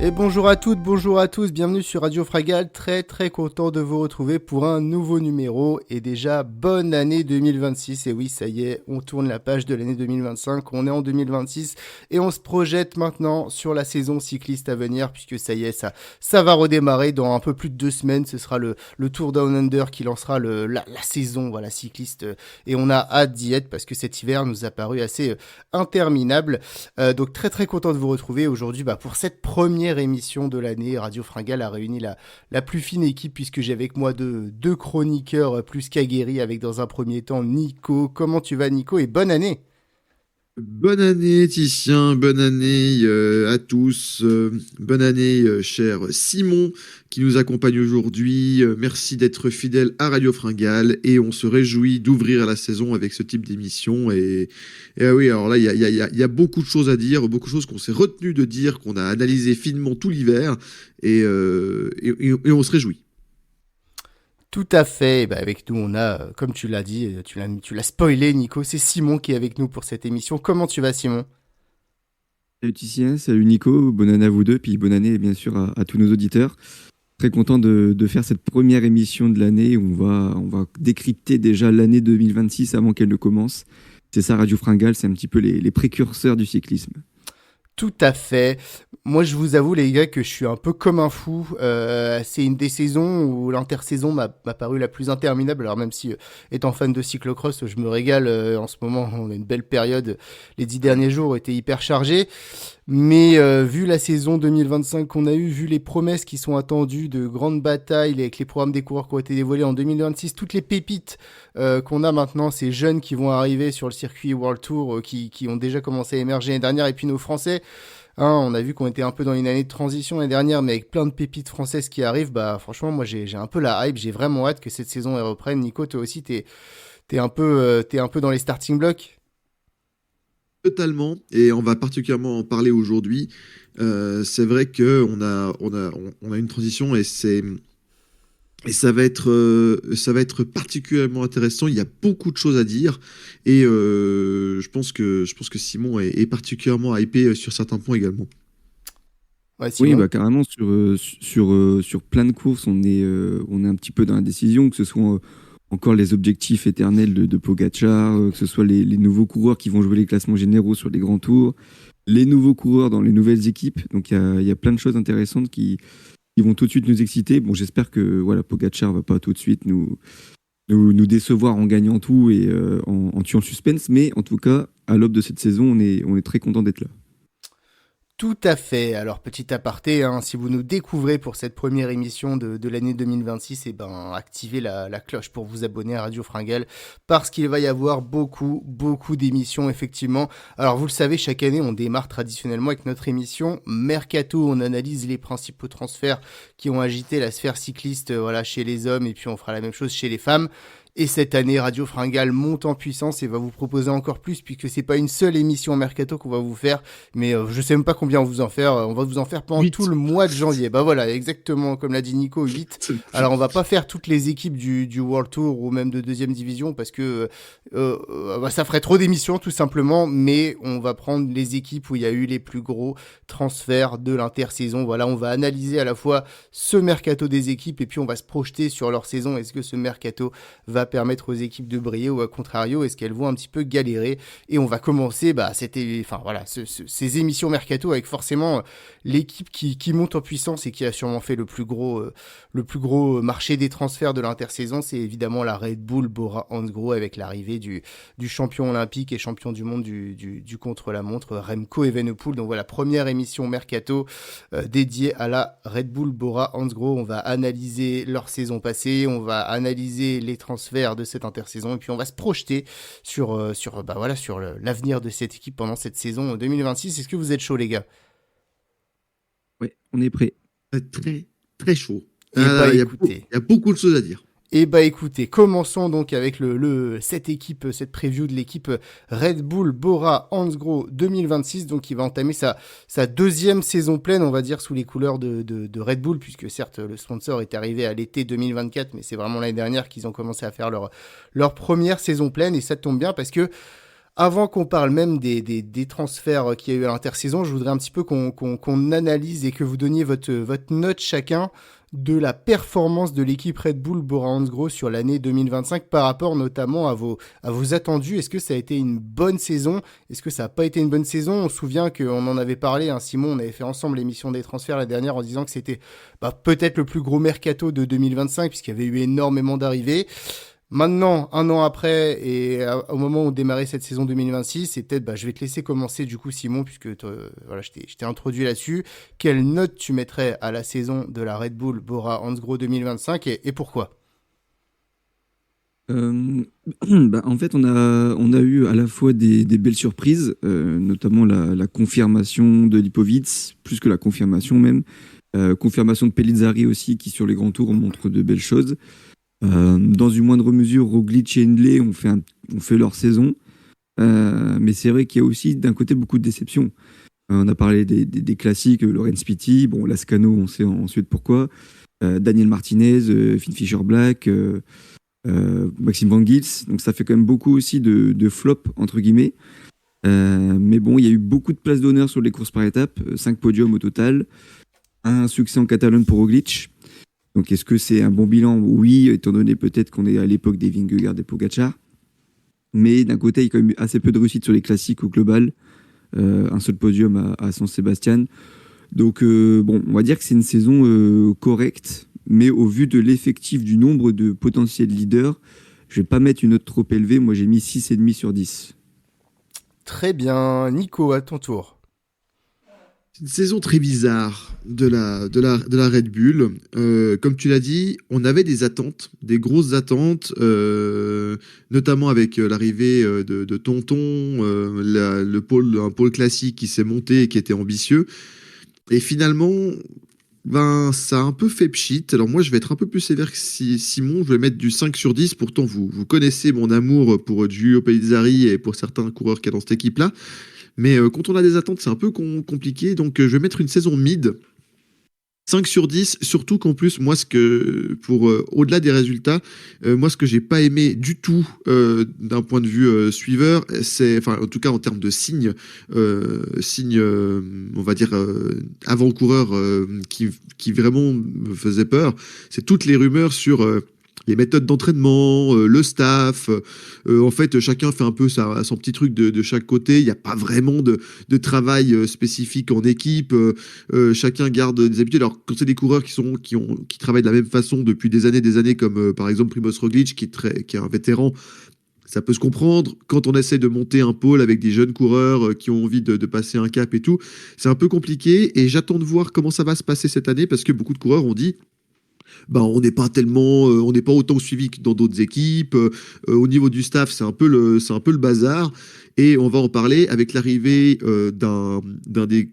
Et bonjour à toutes, bonjour à tous, bienvenue sur Radio Fragal, très content de vous retrouver pour un nouveau numéro et déjà bonne année 2026. Et oui, ça y est, on tourne la page de l'année 2025, on est en 2026 et on se projette maintenant sur la saison cycliste à venir puisque ça y est, ça va redémarrer dans un peu plus de 2 semaines. Ce sera le Tour Down Under qui lancera la saison voilà, cycliste et on a hâte d'y être parce que cet hiver nous a paru assez interminable. Donc très content de vous retrouver aujourd'hui pour cette première émission de l'année. Radio Fringale a réuni la plus fine équipe puisque j'ai avec moi deux chroniqueurs plus qu'aguerris avec dans un premier temps Nico. Comment tu vas Nico et bonne année? Bonne année Titien, bonne année à tous, bonne année cher Simon qui nous accompagne aujourd'hui, merci d'être fidèle à Radio Fringale et on se réjouit d'ouvrir la saison avec ce type d'émission et oui alors là il y a beaucoup de choses à dire, beaucoup de choses qu'on s'est retenu de dire, qu'on a analysé finement tout l'hiver et on se réjouit. Tout à fait. Et avec nous, on a, comme tu l'as dit, tu l'as spoilé, Nico. C'est Simon qui est avec nous pour cette émission. Comment tu vas, Simon? Salut Titien, salut Nico, bonne année à vous deux, puis bonne année bien sûr à tous nos auditeurs. Très content de faire cette première émission de l'année où on va décrypter déjà l'année 2026 avant qu'elle ne commence. C'est ça Radio Fringale, c'est un petit peu les précurseurs du cyclisme. Tout à fait. Moi, je vous avoue, les gars, que je suis un peu comme un fou. C'est une des saisons où l'intersaison m'a paru la plus interminable. Alors même si, étant fan de cyclocross, je me régale en ce moment. On a une belle période. Les 10 derniers jours ont été hyper chargés. Mais vu la saison 2025 qu'on a eue, vu les promesses qui sont attendues de grandes batailles avec les programmes des coureurs qui ont été dévoilés en 2026, toutes les pépites qu'on a maintenant, ces jeunes qui vont arriver sur le circuit World Tour, qui ont déjà commencé à émerger l'année dernière, et puis nos Français, on a vu qu'on était un peu dans une année de transition l'année dernière, mais avec plein de pépites françaises qui arrivent, franchement, moi j'ai un peu la hype, j'ai vraiment hâte que cette saison elle reprenne. Nico, toi aussi, t'es un peu dans les starting blocks. Totalement, et on va particulièrement en parler aujourd'hui. C'est vrai que on a une transition et ça va être particulièrement intéressant. Il y a beaucoup de choses à dire et je pense que Simon est particulièrement hypé sur certains points également. Ouais, Oui, Simon. carrément sur plein de courses, on est un petit peu dans la décision, que ce soit encore les objectifs éternels de Pogacar, que ce soit les nouveaux coureurs qui vont jouer les classements généraux sur les grands tours, les nouveaux coureurs dans les nouvelles équipes. Donc il y a plein de choses intéressantes qui vont tout de suite nous exciter. Bon, j'espère que voilà, Pogacar va pas tout de suite nous décevoir en gagnant tout et en tuant le suspense. Mais en tout cas, à l'aube de cette saison, on est très content d'être là. Tout à fait. Alors, petit aparté, si vous nous découvrez pour cette première émission de l'année 2026, activez la cloche pour vous abonner à Radio Fringale parce qu'il va y avoir beaucoup d'émissions, effectivement. Alors, vous le savez, chaque année, on démarre traditionnellement avec notre émission Mercato. On analyse les principaux transferts qui ont agité la sphère cycliste, chez les hommes et puis on fera la même chose chez les femmes. Et cette année, Radio Fringale monte en puissance et va vous proposer encore plus puisque c'est pas une seule émission Mercato qu'on va vous faire, mais je sais même pas combien on va vous en faire. On va vous en faire pendant 8. tout le mois de janvier. Voilà, exactement comme l'a dit Nico, 8. Alors on va pas faire toutes les équipes du World Tour ou même de deuxième division parce que ça ferait trop d'émissions tout simplement, mais on va prendre les équipes où il y a eu les plus gros transferts de l'intersaison. Voilà, on va analyser à la fois ce Mercato des équipes et puis on va se projeter sur leur saison. Est-ce que ce Mercato va permettre aux équipes de briller ou à contrario est-ce qu'elles vont un petit peu galérer? Et on va commencer ces émissions Mercato avec forcément l'équipe qui monte en puissance et qui a sûrement fait le plus gros marché des transferts de l'intersaison. C'est évidemment la Red Bull Bora Hansgrohe avec l'arrivée du champion olympique et champion du monde du contre-la-montre Remco Evenepoel. Donc voilà, première émission Mercato dédiée à la Red Bull Bora Hansgrohe. On va analyser leur saison passée, on va analyser les transferts de cette intersaison et puis on va se projeter sur l'avenir de cette équipe pendant cette saison 2026. Est-ce que vous êtes chaud, les gars? Oui, on est prêt. Très chaud. Il y a beaucoup de choses à dire. Écoutez, commençons donc avec cette preview de l'équipe Red Bull Bora Hansgrohe 2026, donc qui va entamer sa deuxième saison pleine, on va dire, sous les couleurs de Red Bull, puisque certes le sponsor est arrivé à l'été 2024, mais c'est vraiment l'année dernière qu'ils ont commencé à faire leur première saison pleine, et ça tombe bien parce que Avant qu'on parle même des transferts qu'il y a eu à l'intersaison, je voudrais un petit peu qu'on analyse et que vous donniez votre note chacun de la performance de l'équipe Red Bull Bora Hansgrohe sur l'année 2025 par rapport notamment à vos attendus. Est-ce que ça a été une bonne saison? Est-ce que ça n'a pas été une bonne saison? On se souvient qu'on en avait parlé, hein, Simon, on avait fait ensemble l'émission des transferts la dernière en disant que c'était peut-être le plus gros mercato de 2025 puisqu'il y avait eu énormément d'arrivées. Maintenant, un an après, et au moment où on démarrait cette saison 2026, et peut-être je vais te laisser commencer du coup Simon, puisque voilà, je t'ai introduit là-dessus. Quelle note tu mettrais à la saison de la Red Bull Bora Hansgrohe 2025 et pourquoi? En fait, on a eu à la fois des belles surprises, notamment la confirmation de Lipovic, plus que la confirmation même. Confirmation de Pellizzari aussi, qui sur les grands tours montre de belles choses. Dans une moindre mesure, Roglic et Hindley ont fait leur saison. Mais c'est vrai qu'il y a aussi d'un côté beaucoup de déceptions. On a parlé des classiques, Laurens Pitty, bon, Lascano, on sait ensuite pourquoi. Daniel Martinez, Finn Fisher Black, Maxime Van Gils. Donc ça fait quand même beaucoup aussi de flops, entre guillemets. Mais bon, il y a eu beaucoup de places d'honneur sur les courses par étapes, 5 podiums au total. Un succès en Catalogne pour Roglic. Donc, est-ce que c'est un bon bilan? Oui, étant donné peut-être qu'on est à l'époque des Vingegaard et Pogacar. Mais d'un côté, il y a quand même eu assez peu de réussite sur les classiques au global. Un seul podium à San Sébastien. Donc, bon, on va dire que c'est une saison correcte. Mais au vu de l'effectif du nombre de potentiels leaders, je ne vais pas mettre une note trop élevée. Moi, j'ai mis 6,5 sur 10. Très bien. Nico, à ton tour. C'est une saison très bizarre de la Red Bull. Comme tu l'as dit, on avait des attentes, des grosses attentes, notamment avec l'arrivée de Tonton, un pôle classique qui s'est monté et qui était ambitieux. Et finalement, ça a un peu fait pchit. Alors moi, je vais être un peu plus sévère que Simon. Je vais mettre du 5 sur 10. Pourtant, vous connaissez mon amour pour Giulio Pellizzari et pour certains coureurs qu'il y a dans cette équipe-là. Mais quand on a des attentes, c'est un peu compliqué. Donc, je vais mettre une saison mid. 5 sur 10, surtout qu'en plus, moi, au-delà des résultats, moi, ce que j'ai pas aimé du tout d'un point de vue suiveur, en tout cas en termes de signes, on va dire, avant-coureurs qui vraiment me faisaient peur, c'est toutes les rumeurs sur les méthodes d'entraînement, le staff. En fait, chacun fait un peu son petit truc de chaque côté. Il n'y a pas vraiment de travail spécifique en équipe. Chacun garde des habitudes. Alors, quand c'est des coureurs qui travaillent de la même façon depuis des années, comme par exemple Primož Roglic, qui est un vétéran, ça peut se comprendre. Quand on essaie de monter un pôle avec des jeunes coureurs qui ont envie de passer un cap et tout, c'est un peu compliqué. Et j'attends de voir comment ça va se passer cette année, parce que beaucoup de coureurs ont dit on n'est pas on n'est pas autant suivi que dans d'autres équipes. Au niveau du staff, c'est un peu le bazar. Et on va en parler avec l'arrivée d'un des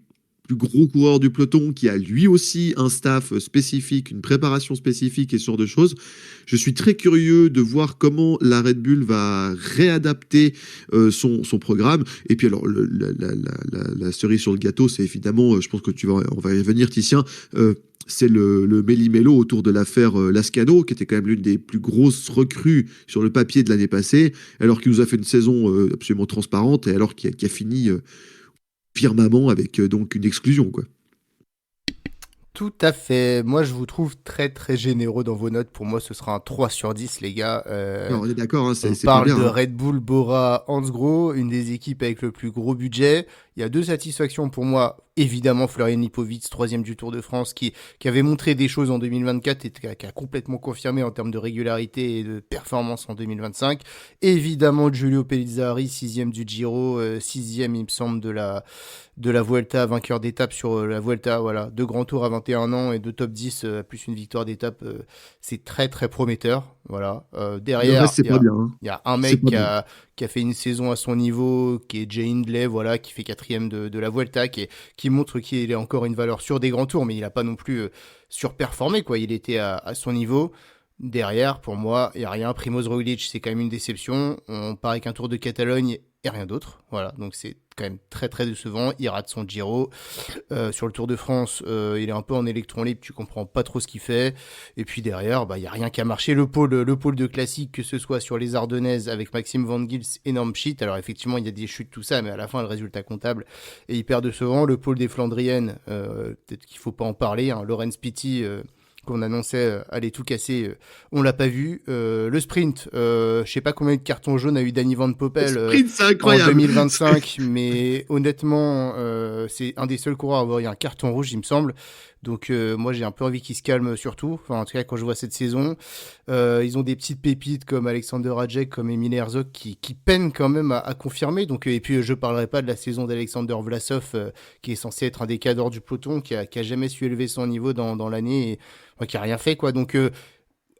plus gros coureurs du peloton qui a lui aussi un staff spécifique, une préparation spécifique et ce genre de choses. Je suis très curieux de voir comment la Red Bull va réadapter son programme. Et puis alors, la cerise sur le gâteau, c'est évidemment, je pense que on va y revenir, Titien, c'est le méli-mélo autour de l'affaire Lascano, qui était quand même l'une des plus grosses recrues sur le papier de l'année passée, alors qu'il nous a fait une saison absolument transparente, et alors qu'il a fini firmament avec donc une exclusion, quoi. Tout à fait. Moi, je vous trouve très très généreux dans vos notes. Pour moi, ce sera un 3 sur 10, les gars. Alors, on est d'accord, hein, c'est parle pas bien, de hein. Red Bull Bora Hansgrohe, une des équipes avec le plus gros budget. Il y a 2 satisfactions pour moi. Évidemment, Florian Lipovic, 3e du Tour de France, qui avait montré des choses en 2024 et qui a complètement confirmé en termes de régularité et de performance en 2025. Évidemment, Giulio Pellizzari, 6e du Giro, 6e, il me semble, de la Vuelta, vainqueur d'étape sur la Vuelta, voilà, 2 grands tours à 21 ans et 2 top 10, plus une victoire d'étape, c'est très très prometteur, voilà. Derrière, Le reste, c'est pas bien, hein. il y a un C'est mec pas bien. qui a fait une saison à son niveau, qui est Jay Hindley, voilà, qui fait 4e de la Vuelta, qui montre qu'il est encore une valeur sur des grands tours, mais il n'a pas non plus surperformé, quoi. Il était à son niveau. Derrière, pour moi, il n'y a rien. Primož Roglic, c'est quand même une déception. On part avec un Tour de Catalogne et rien d'autre. Voilà, donc c'est quand même très très décevant. Il rate son Giro. Sur le Tour de France, il est un peu en électron libre, tu comprends pas trop ce qu'il fait. Et puis derrière, il y a rien qui a marché. Le pôle de classique, que ce soit sur les Ardennaises avec Maxime Van Gils, énorme shit. Alors effectivement, il y a des chutes, tout ça, mais à la fin, le résultat comptable est hyper décevant. Le pôle des Flandriennes, peut-être qu'il faut pas en parler. Hein. Laurence Pitty, qu'on annonçait allait tout casser, on l'a pas vu. Le sprint, je sais pas combien de cartons jaunes a eu Danny Van Poppel en 2025, mais honnêtement, c'est un des seuls coureurs à avoir eu un carton rouge, il me semble. Donc moi j'ai un peu envie qu'il se calme surtout, enfin en tout cas quand je vois cette saison. Ils ont des petites pépites comme Alexander Rajek, comme Emile Herzog qui peinent quand même à confirmer. Donc, et puis je parlerai pas de la saison d'Alexander Vlasov qui est censé être un des cadors du peloton, qui a jamais su élever son niveau dans l'année et qui a rien fait quoi. Donc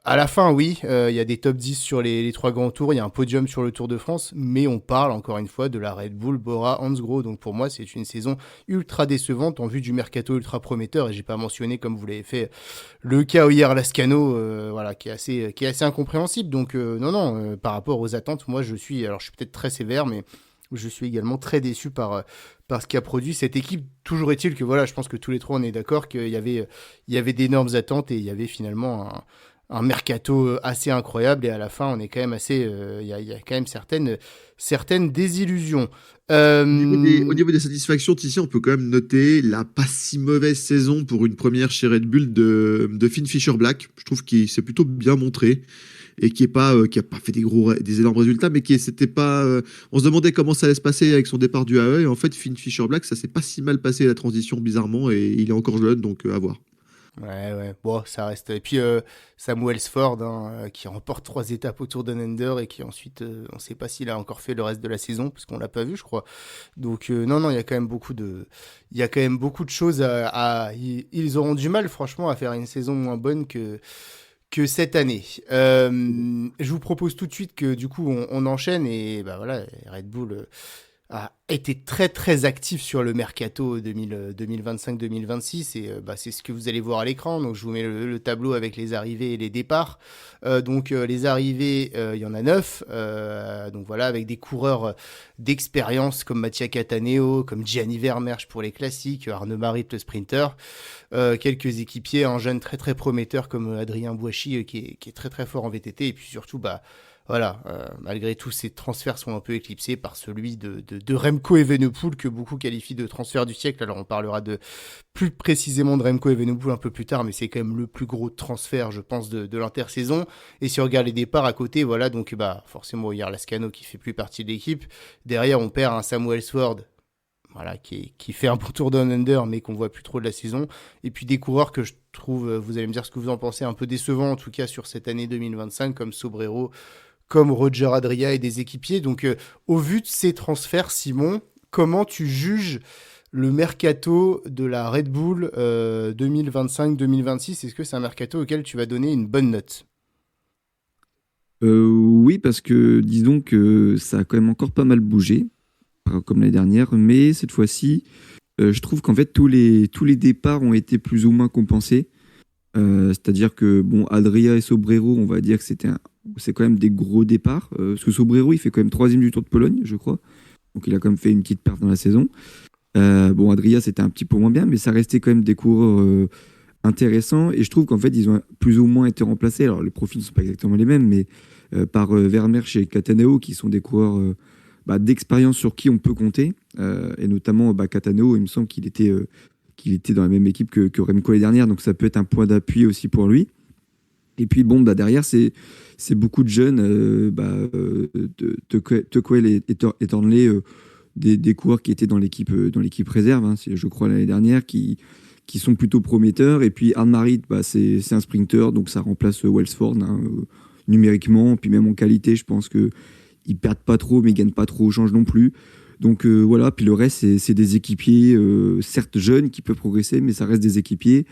à la fin, oui, y a des top 10 sur les 3 grands tours, il y a un podium sur le Tour de France, mais on parle encore une fois de la Red Bull Bora Hansgrohe. Donc pour moi, c'est une saison ultra décevante en vue du mercato ultra prometteur. Et j'ai pas mentionné, comme vous l'avez fait, le cas Oyer Lascano, voilà, qui est assez incompréhensible. Donc non, par rapport aux attentes, moi je suis peut-être très sévère, mais je suis également très déçu par ce qu'a produit cette équipe. Toujours est-il que voilà, je pense que tous les trois on est d'accord qu'il y avait d'énormes attentes et il y avait finalement un mercato assez incroyable, et à la fin on est quand même assez il y a quand même certaines désillusions. Au niveau des satisfactions, Tissier, on peut quand même noter la pas si mauvaise saison pour une première chez Red Bull de Finn Fischer-Black. Je trouve qu'il s'est plutôt bien montré et qui a pas fait des énormes résultats, mais c'était pas on se demandait comment ça allait se passer avec son départ du AE, et en fait Finn Fischer-Black, ça s'est pas si mal passé la transition bizarrement, et il est encore jeune, donc à voir. Ouais, bon, ça reste. Et puis Samuel Sford, qui remporte 3 étapes autour d'un Ender et qui ensuite, on ne sait pas s'il a encore fait le reste de la saison, parce qu'on l'a pas vu, je crois. Donc non, il y a quand même beaucoup de choses ils auront du mal, franchement, à faire une saison moins bonne que cette année. Je vous propose tout de suite que du coup on enchaîne, et bah voilà, Red Bull a été très très actif sur le mercato 2025-2026, et c'est ce que vous allez voir à l'écran. Donc je vous mets le tableau avec les arrivées et les départs. Les arrivées, il y en a 9, donc voilà, avec des coureurs d'expérience comme Mattia Cataneo, comme Gianni Vermeersch pour les classiques, Arnaud Marit le sprinter, quelques équipiers, un jeune très très prometteur comme Adrien Bouachy qui est très très fort en VTT, et puis surtout voilà, malgré tout, ces transferts sont un peu éclipsés par celui de Remco Evenepoel, que beaucoup qualifient de transfert du siècle. Alors on parlera plus précisément de Remco Evenepoel un peu plus tard, mais c'est quand même le plus gros transfert, je pense, de l'intersaison. Et si on regarde les départs à côté, voilà, donc forcément il y a Lascano qui fait plus partie de l'équipe. Derrière, on perd un Samuel Sword, voilà, qui fait un bon tour down under, mais qu'on voit plus trop de la saison. Et puis des coureurs que je trouve, vous allez me dire ce que vous en pensez, un peu décevants en tout cas sur cette année 2025, comme Sobrero, comme Roger Adria et des équipiers. Donc, au vu de ces transferts, Simon, comment tu juges le mercato de la Red Bull 2025-2026 ? Est-ce que c'est un mercato auquel tu vas donner une bonne note ? Oui, parce que disons que ça a quand même encore pas mal bougé, comme l'année dernière, mais cette fois-ci, je trouve qu'en fait tous les départs ont été plus ou moins compensés. C'est-à-dire que Adria et Sobrero, on va dire que c'est quand même des gros départs. Parce que Sobrero, il fait quand même 3e du Tour de Pologne, je crois. Donc il a quand même fait une petite perte dans la saison. Adria, c'était un petit peu moins bien, mais ça restait quand même des coureurs intéressants. Et je trouve qu'en fait, ils ont plus ou moins été remplacés. Alors les profils ne sont pas exactement les mêmes, mais par Vermeersch et Cataneo, qui sont des coureurs d'expérience sur qui on peut compter. Et notamment Cataneo, il me semble qu'il était dans la même équipe que Remco l'année dernière, donc ça peut être un point d'appui aussi pour lui. Et puis derrière, c'est beaucoup de jeunes, Tuchel et Thornley, des coureurs qui étaient dans l'équipe réserve, hein, je crois l'année dernière, qui sont plutôt prometteurs. Et puis Arne-Marit, c'est un sprinter, donc ça remplace Welsford, hein, numériquement, puis même en qualité, je pense que ils perdent pas trop, mais ils gagnent pas trop au change non plus. Donc voilà, puis le reste, c'est des équipiers, certes jeunes, qui peuvent progresser, mais ça reste des équipiers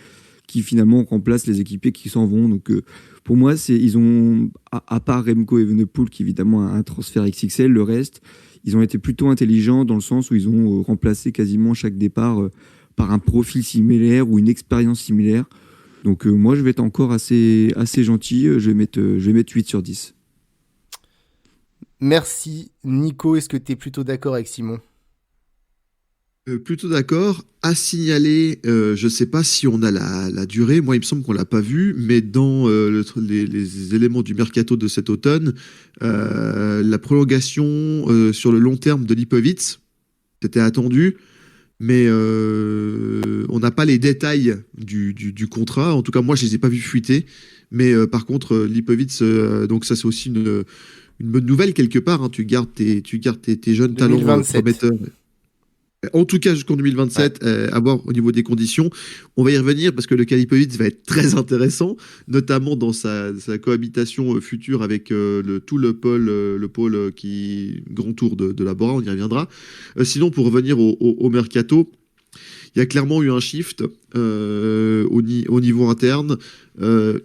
qui finalement remplacent les équipiers qui s'en vont. Donc pour moi, ils ont, à part Remco Evenepoel, qui évidemment a un transfert XXL, le reste, ils ont été plutôt intelligents dans le sens où ils ont remplacé quasiment chaque départ par un profil similaire ou une expérience similaire. Donc moi, je vais être encore assez gentil, je vais mettre 8 sur 10. Merci. Nico, est-ce que tu es plutôt d'accord avec Simon ? Plutôt d'accord. À signaler, je sais pas si on a la durée. Moi, il me semble qu'on l'a pas vu, mais dans les éléments du mercato de cet automne, la prolongation sur le long terme de Lipovic, c'était attendu, mais on n'a pas les détails du contrat. En tout cas, moi, je les ai pas vus fuiter. Mais par contre, Lipovic, donc ça, c'est aussi une bonne nouvelle quelque part. Hein. Tu gardes tes jeunes talents 2027. prometteurs. En tout cas, jusqu'en Ouais. 2027, à voir au niveau des conditions. On va y revenir parce que le Kalipovic va être très intéressant, notamment dans sa cohabitation future avec tout le pôle Grand Tour de la Bora, on y reviendra. Sinon, pour revenir au mercato, il y a clairement eu un shift au niveau interne.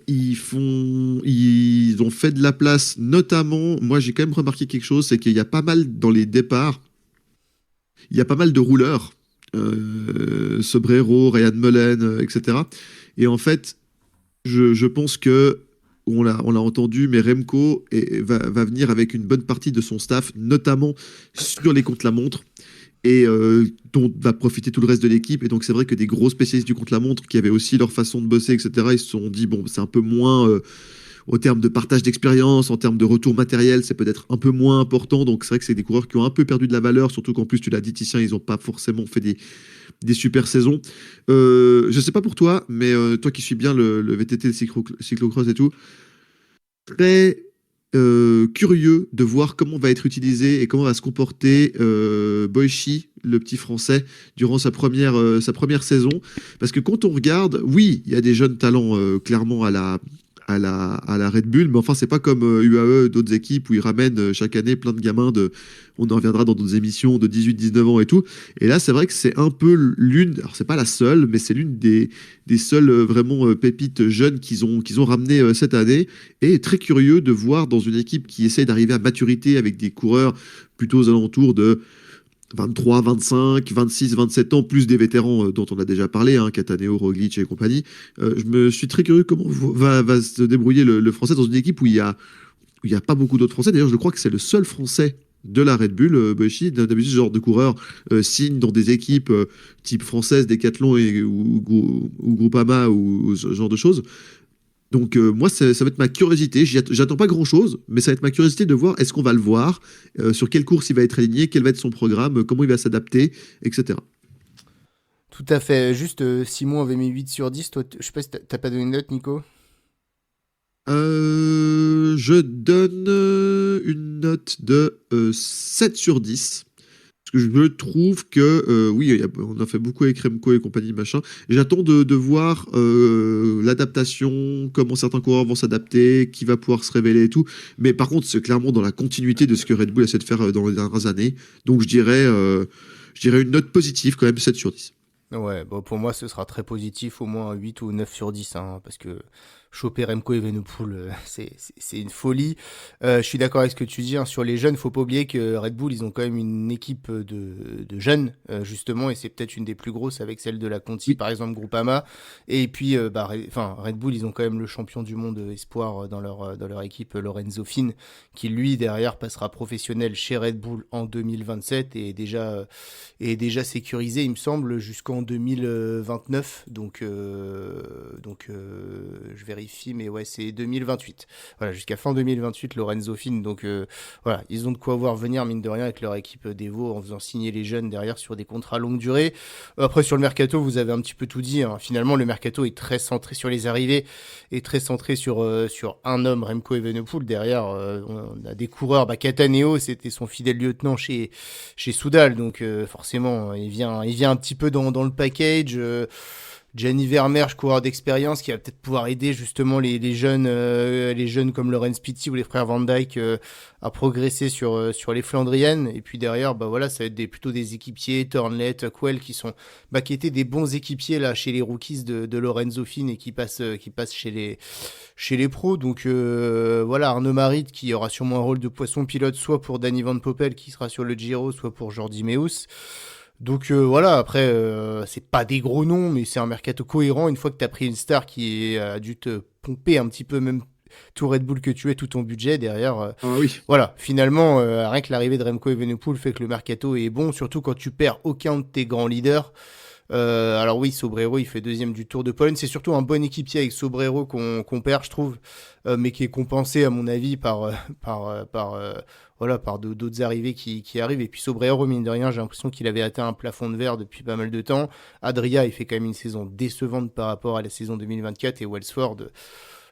Ils ont fait de la place, notamment, moi j'ai quand même remarqué quelque chose, c'est qu'il y a pas mal dans les départs, il y a pas mal de rouleurs, Sobrero, Ryan Mullen, etc. Et en fait, je pense que on l'a entendu, mais Remco va venir avec une bonne partie de son staff, notamment sur les contre-la-montre, et dont va profiter tout le reste de l'équipe. Et donc c'est vrai que des gros spécialistes du contre-la-montre qui avaient aussi leur façon de bosser, etc., ils se sont dit, bon, c'est un peu moins... au terme de partage d'expérience, en termes de retour matériel, c'est peut-être un peu moins important. Donc c'est vrai que c'est des coureurs qui ont un peu perdu de la valeur, surtout qu'en plus, tu l'as dit, Titien, ils n'ont pas forcément fait des super saisons. Je sais pas pour toi, mais toi qui suis bien le VTT, le cyclocross et tout, très curieux de voir comment va être utilisé et comment va se comporter Boichi, le petit français, durant sa première saison. Parce que quand on regarde, oui, il y a des jeunes talents clairement à la Red Bull, mais enfin, c'est pas comme UAE, d'autres équipes où ils ramènent chaque année plein de gamins on en reviendra dans d'autres émissions, de 18-19 ans et tout. Et là, c'est vrai que c'est un peu alors c'est pas la seule, mais c'est l'une des seules vraiment pépites jeunes qu'ils ont ramené cette année. Et très curieux de voir dans une équipe qui essaie d'arriver à maturité avec des coureurs plutôt aux alentours de 23, 25, 26, 27 ans, plus des vétérans dont on a déjà parlé, hein, Cataneo, Roglic et compagnie. Je me suis très curieux comment va se débrouiller le Français dans une équipe où il y a pas beaucoup d'autres Français. D'ailleurs, je crois que c'est le seul Français de la Red Bull, Boichi. D'habitude, ce genre de coureur signe dans des équipes type française, Decathlon ou Groupama ou ce genre de choses. Donc moi, ça va être ma curiosité. J'attends pas grand-chose, mais ça va être ma curiosité de voir est-ce qu'on va le voir, sur quelle course il va être aligné, quel va être son programme, comment il va s'adapter, etc. Tout à fait. Juste, Simon avait mis 8 sur 10. Toi, je sais pas si t'as pas donné une note, Nico. Je donne une note de 7 sur 10. Parce que je trouve que, oui, on a fait beaucoup avec Remco et compagnie, machin. J'attends de voir l'adaptation, comment certains coureurs vont s'adapter, qui va pouvoir se révéler et tout. Mais par contre, c'est clairement dans la continuité de ce que Red Bull essaie de faire dans les dernières années. Donc je dirais une note positive quand même, 7 sur 10. Ouais, bon, pour moi, ce sera très positif, au moins 8 ou 9 sur 10, hein, parce que choper Remco Evenepoel, c'est une folie. Je suis d'accord avec ce que tu dis, hein, sur les jeunes, faut pas oublier que Red Bull, ils ont quand même une équipe de jeunes, justement, et c'est peut-être une des plus grosses avec celle de la Conti, Oui. par exemple, Groupama. Et puis, Red Bull, ils ont quand même le champion du monde espoir dans leur équipe, Lorenzo Fin, qui lui, derrière, passera professionnel chez Red Bull en 2027 et est déjà sécurisé, il me semble, jusqu'en 2029. Donc, je vérifie, mais ouais, c'est 2028. Voilà, jusqu'à fin 2028, Lorenzo Fin. Donc, voilà, ils ont de quoi voir venir, mine de rien, avec leur équipe d'Evo, en faisant signer les jeunes derrière sur des contrats longue durée. Après, sur le mercato, vous avez un petit peu tout dit, hein. Finalement, le mercato est très centré sur les arrivées et très centré sur un homme, Remco Evenepoel. Derrière, on a des coureurs. Cataneo, c'était son fidèle lieutenant chez Soudal, donc forcément il vient un petit peu dans le package. Gianni Vermeersch, coureur d'expérience, qui va peut-être pouvoir aider justement les jeunes comme Laurens Pitty ou les frères Van Dijk à progresser sur les Flandriennes. Et puis derrière, voilà, ça va être plutôt des équipiers, Turnley, Tuckwell, qui étaient des bons équipiers là chez les rookies de Lorenzo Fin et qui passent chez les pros. Donc voilà, Arnaud Marit qui aura sûrement un rôle de poisson pilote, soit pour Danny Van Poppel qui sera sur le Giro, soit pour Jordi Meus. Donc voilà, après, c'est pas des gros noms, mais c'est un mercato cohérent. Une fois que tu as pris une star qui a dû te pomper un petit peu, même tout Red Bull que tu es, tout ton budget derrière. Ah oui. Voilà, finalement, rien que l'arrivée de Remco Evenepoel fait que le mercato est bon, surtout quand tu perds aucun de tes grands leaders. Alors oui, Sobrero, il fait deuxième du Tour de Pologne. C'est surtout un bon équipier avec Sobrero qu'on perd, je trouve, mais qui est compensé, à mon avis, par d'autres arrivées qui arrivent. Et puis Sobrero, mine de rien, j'ai l'impression qu'il avait atteint un plafond de verre depuis pas mal de temps. Adria, il fait quand même une saison décevante par rapport à la saison 2024. Et Welsford,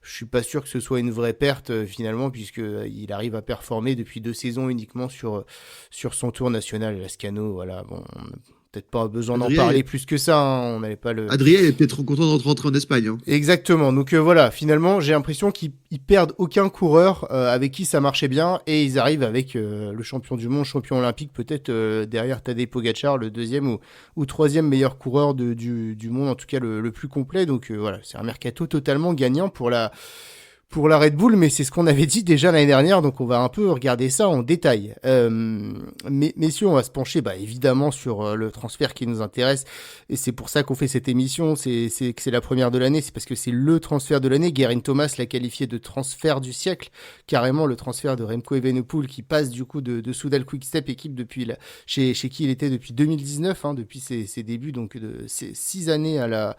je suis pas sûr que ce soit une vraie perte finalement, puisqu'il arrive à performer depuis 2 saisons uniquement sur son tour national. Lascano, voilà, bon, on n'a peut-être pas besoin d'en parler plus que ça. On n'avait pas le. Adrien est peut-être content de rentrer en Espagne. Hein. Exactement. Donc voilà, finalement, j'ai l'impression qu'ils perdent aucun coureur avec qui ça marchait bien, et ils arrivent avec le champion du monde, champion olympique, peut-être derrière Tadej Pogacar, le deuxième ou troisième meilleur coureur du monde, en tout cas le plus complet. Donc voilà, c'est un mercato totalement gagnant pour la Red Bull, mais c'est ce qu'on avait dit déjà l'année dernière, donc on va un peu regarder ça en détail. Messieurs, on va se pencher évidemment sur le transfert qui nous intéresse, et c'est pour ça qu'on fait cette émission, c'est que c'est la première de l'année, c'est parce que c'est le transfert de l'année. Geraint Thomas l'a qualifié de transfert du siècle, carrément le transfert de Remco Evenepoel qui passe du coup de Soudal Quick-Step, équipe chez qui il était depuis 2019, depuis ses débuts, donc de ses 6 années à la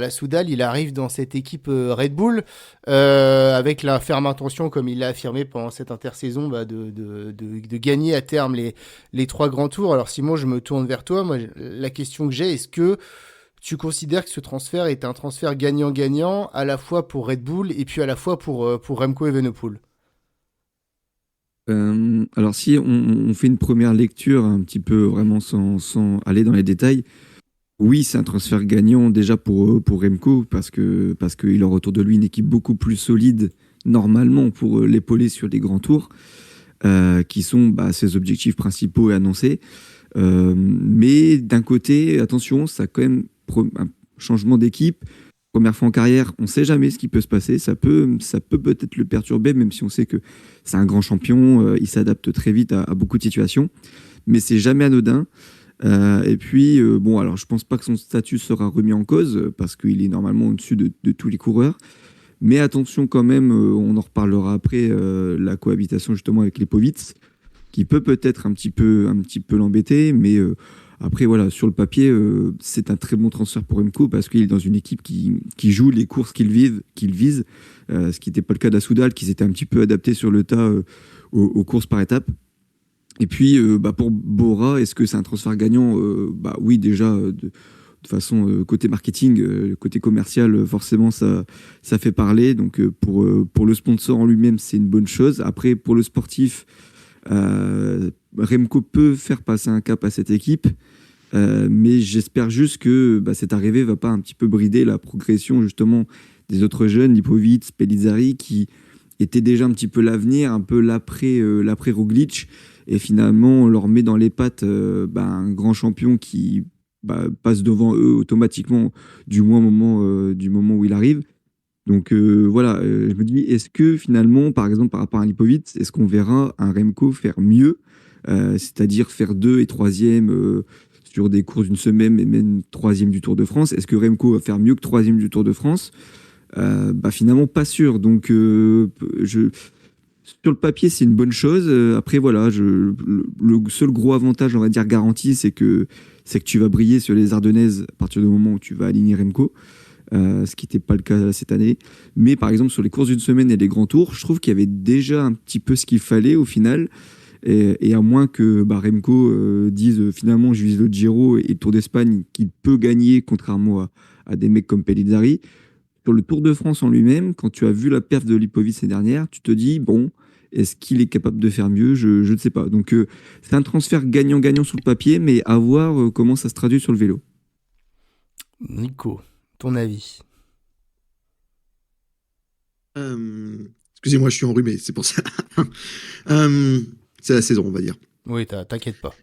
Soudal. Il arrive dans cette équipe Red Bull avec la ferme intention, comme il l'a affirmé pendant cette intersaison, de gagner à terme les 3 grands tours. Alors Simon, je me tourne vers toi. Moi, la question que j'ai, est-ce que tu considères que ce transfert est un transfert gagnant-gagnant à la fois pour Red Bull et puis à la fois pour Remco Evenepoel? Alors si on fait une première lecture un petit peu vraiment sans aller dans les détails, oui, c'est un transfert gagnant déjà pour Remco parce qu'il a autour de lui une équipe beaucoup plus solide normalement pour l'épauler sur les grands tours qui sont ses objectifs principaux et annoncés. Mais d'un côté, attention, ça a quand même un changement d'équipe. Première fois en carrière, on ne sait jamais ce qui peut se passer. Ça peut peut-être le perturber, même si on sait que c'est un grand champion. Il s'adapte très vite à beaucoup de situations, mais c'est jamais anodin. Et puis, alors je pense pas que son statut sera remis en cause parce qu'il est normalement au-dessus de tous les coureurs. Mais attention quand même, on en reparlera après, la cohabitation justement avec Lepovic, qui peut-être un petit peu l'embêter. Mais après, voilà, sur le papier, c'est un très bon transfert pour Remco parce qu'il est dans une équipe qui joue les courses qu'il vise, ce qui n'était pas le cas d'Assoudal, qui s'était un petit peu adapté sur le tas aux courses par étapes. Et puis, pour Bora, est-ce que c'est un transfert gagnant? Oui, déjà, de façon côté marketing, côté commercial, forcément, ça fait parler. Donc, pour le sponsor en lui-même, c'est une bonne chose. Après, pour le sportif, Remco peut faire passer un cap à cette équipe. Mais j'espère juste que cette arrivée va pas un petit peu brider la progression, justement, des autres jeunes, Lipovic, Pellizzari, qui étaient déjà un petit peu l'avenir, un peu l'après Roglic. Et finalement, on leur met dans les pattes un grand champion qui passe devant eux automatiquement du moment où il arrive. Donc voilà, je me dis, est-ce que finalement, par exemple, par rapport à Lipovic, est-ce qu'on verra un Remco faire mieux, c'est-à-dire faire 2 et 3e sur des courses d'une semaine et même 3e du Tour de France? Est-ce que Remco va faire mieux que 3e du Tour de France? Finalement, pas sûr. Donc, sur le papier, c'est une bonne chose. Après, voilà, le seul gros avantage, on va dire, garanti, c'est que tu vas briller sur les Ardennaises à partir du moment où tu vas aligner Remco, ce qui n'était pas le cas cette année. Mais par exemple, sur les courses d'une semaine et les grands tours, je trouve qu'il y avait déjà un petit peu ce qu'il fallait au final. Et à moins que Remco dise finalement, je vise le Giro et le Tour d'Espagne qu'il peut gagner, contrairement à des mecs comme Pellizzari. Sur le Tour de France en lui-même, quand tu as vu la perf de Lipovic ces dernières, tu te dis, bon, est-ce qu'il est capable de faire mieux? Je ne sais pas. Donc, c'est un transfert gagnant-gagnant sur le papier, mais à voir comment ça se traduit sur le vélo. Nico, ton avis? Excusez-moi, je suis enrhumé, c'est pour ça. C'est la saison, on va dire. Oui, t'inquiète pas.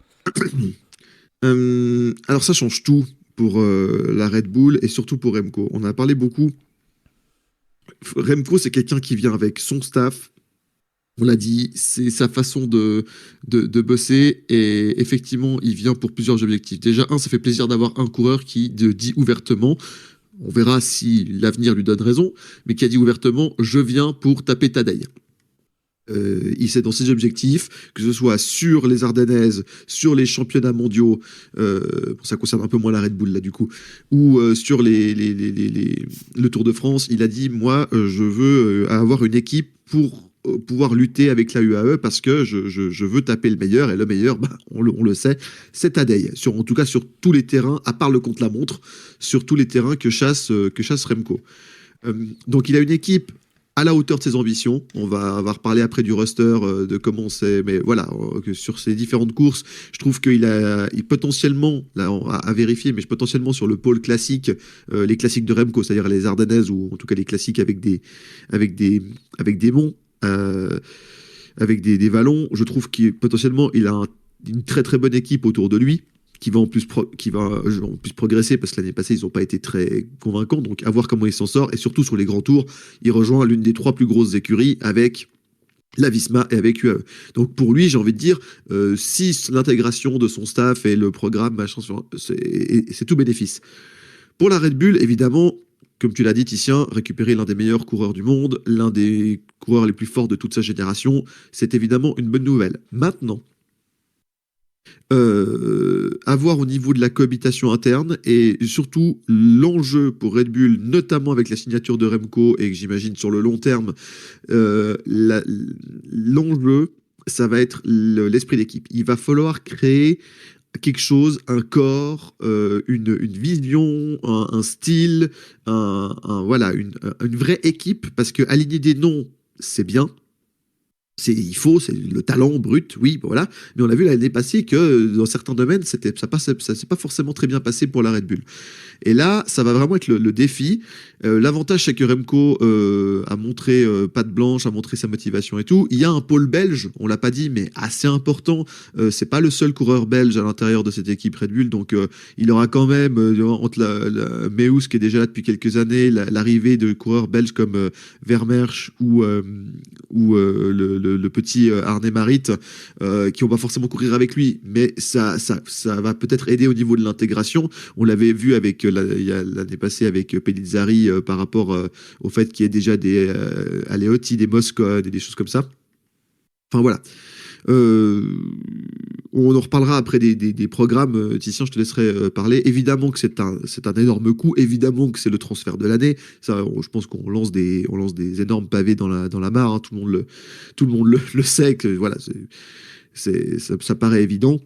Alors, ça change tout pour la Red Bull et surtout pour Remco. On a parlé beaucoup. Remco, c'est quelqu'un qui vient avec son staff. On l'a dit, c'est sa façon de bosser et effectivement, il vient pour plusieurs objectifs. Déjà, ça fait plaisir d'avoir un coureur qui dit ouvertement on verra si l'avenir lui donne raison, mais qui a dit ouvertement « Je viens pour taper Tadei ». Il sait dans ses objectifs, que ce soit sur les Ardennaises, sur les championnats mondiaux, ça concerne un peu moins la Red Bull là du coup, ou sur le Tour de France, il a dit moi je veux avoir une équipe pour pouvoir lutter avec la UAE parce que je veux taper le meilleur, et le meilleur, on le sait, c'est Tadei, en tout cas sur tous les terrains, à part le contre-la-montre, sur tous les terrains que chasse Remco. Donc il a une équipe à la hauteur de ses ambitions. On va reparler après du roster, de comment c'est, mais voilà, sur ces différentes courses, je trouve qu'il potentiellement, là à vérifier, mais potentiellement sur le pôle classique, les classiques de Remco, c'est-à-dire les Ardennaises, ou en tout cas les classiques avec des monts, avec des vallons, je trouve qu'il potentiellement il a une très très bonne équipe autour de lui, qui va en plus progresser, parce que l'année passée ils n'ont pas été très convaincants, donc à voir comment il s'en sort, et surtout sur les grands tours il rejoint l'une des 3 plus grosses écuries avec la Visma et avec UAE. Donc pour lui, j'ai envie de dire, si l'intégration de son staff et le programme, c'est tout bénéfice. Pour la Red Bull, évidemment, comme tu l'as dit, Titien, récupérer l'un des meilleurs coureurs du monde, l'un des coureurs les plus forts de toute sa génération, c'est évidemment une bonne nouvelle. Maintenant, avoir au niveau de la cohabitation interne, et surtout l'enjeu pour Red Bull, notamment avec la signature de Remco, et que j'imagine sur le long terme, l'enjeu, ça va être l'esprit d'équipe. Il va falloir créer quelque chose, un corps, une vision, un style, voilà, une vraie équipe, parce que aligner des noms, c'est bien. C'est le talent brut, oui, voilà. Mais on a vu l'année passée que dans certains domaines, ça s'est pas forcément très bien passé pour la Red Bull. Et là, ça va vraiment être le défi. L'avantage, c'est que Remco a montré patte blanche, a montré sa motivation et tout. Il y a un pôle belge, on l'a pas dit, mais assez important. C'est pas le seul coureur belge à l'intérieur de cette équipe Red Bull, donc il aura quand même entre la Meus qui est déjà là depuis quelques années, l'arrivée de coureurs belges comme Vermeersch ou le petit Arne Marit, qui vont pas forcément courir avec lui, mais ça va peut-être aider au niveau de l'intégration. On l'avait vu avec l'année passée avec Pellizzari, par rapport au fait qu'il y ait déjà des Aleotti, des Moscone, des choses comme ça. Enfin voilà. On en reparlera après des programmes. Titien, je te laisserai parler. Évidemment que c'est un énorme coup. Évidemment que c'est le transfert de l'année. Ça, je pense qu'on lance des énormes pavés dans la mare. Hein. Tout le monde le sait. Que, voilà, ça paraît évident.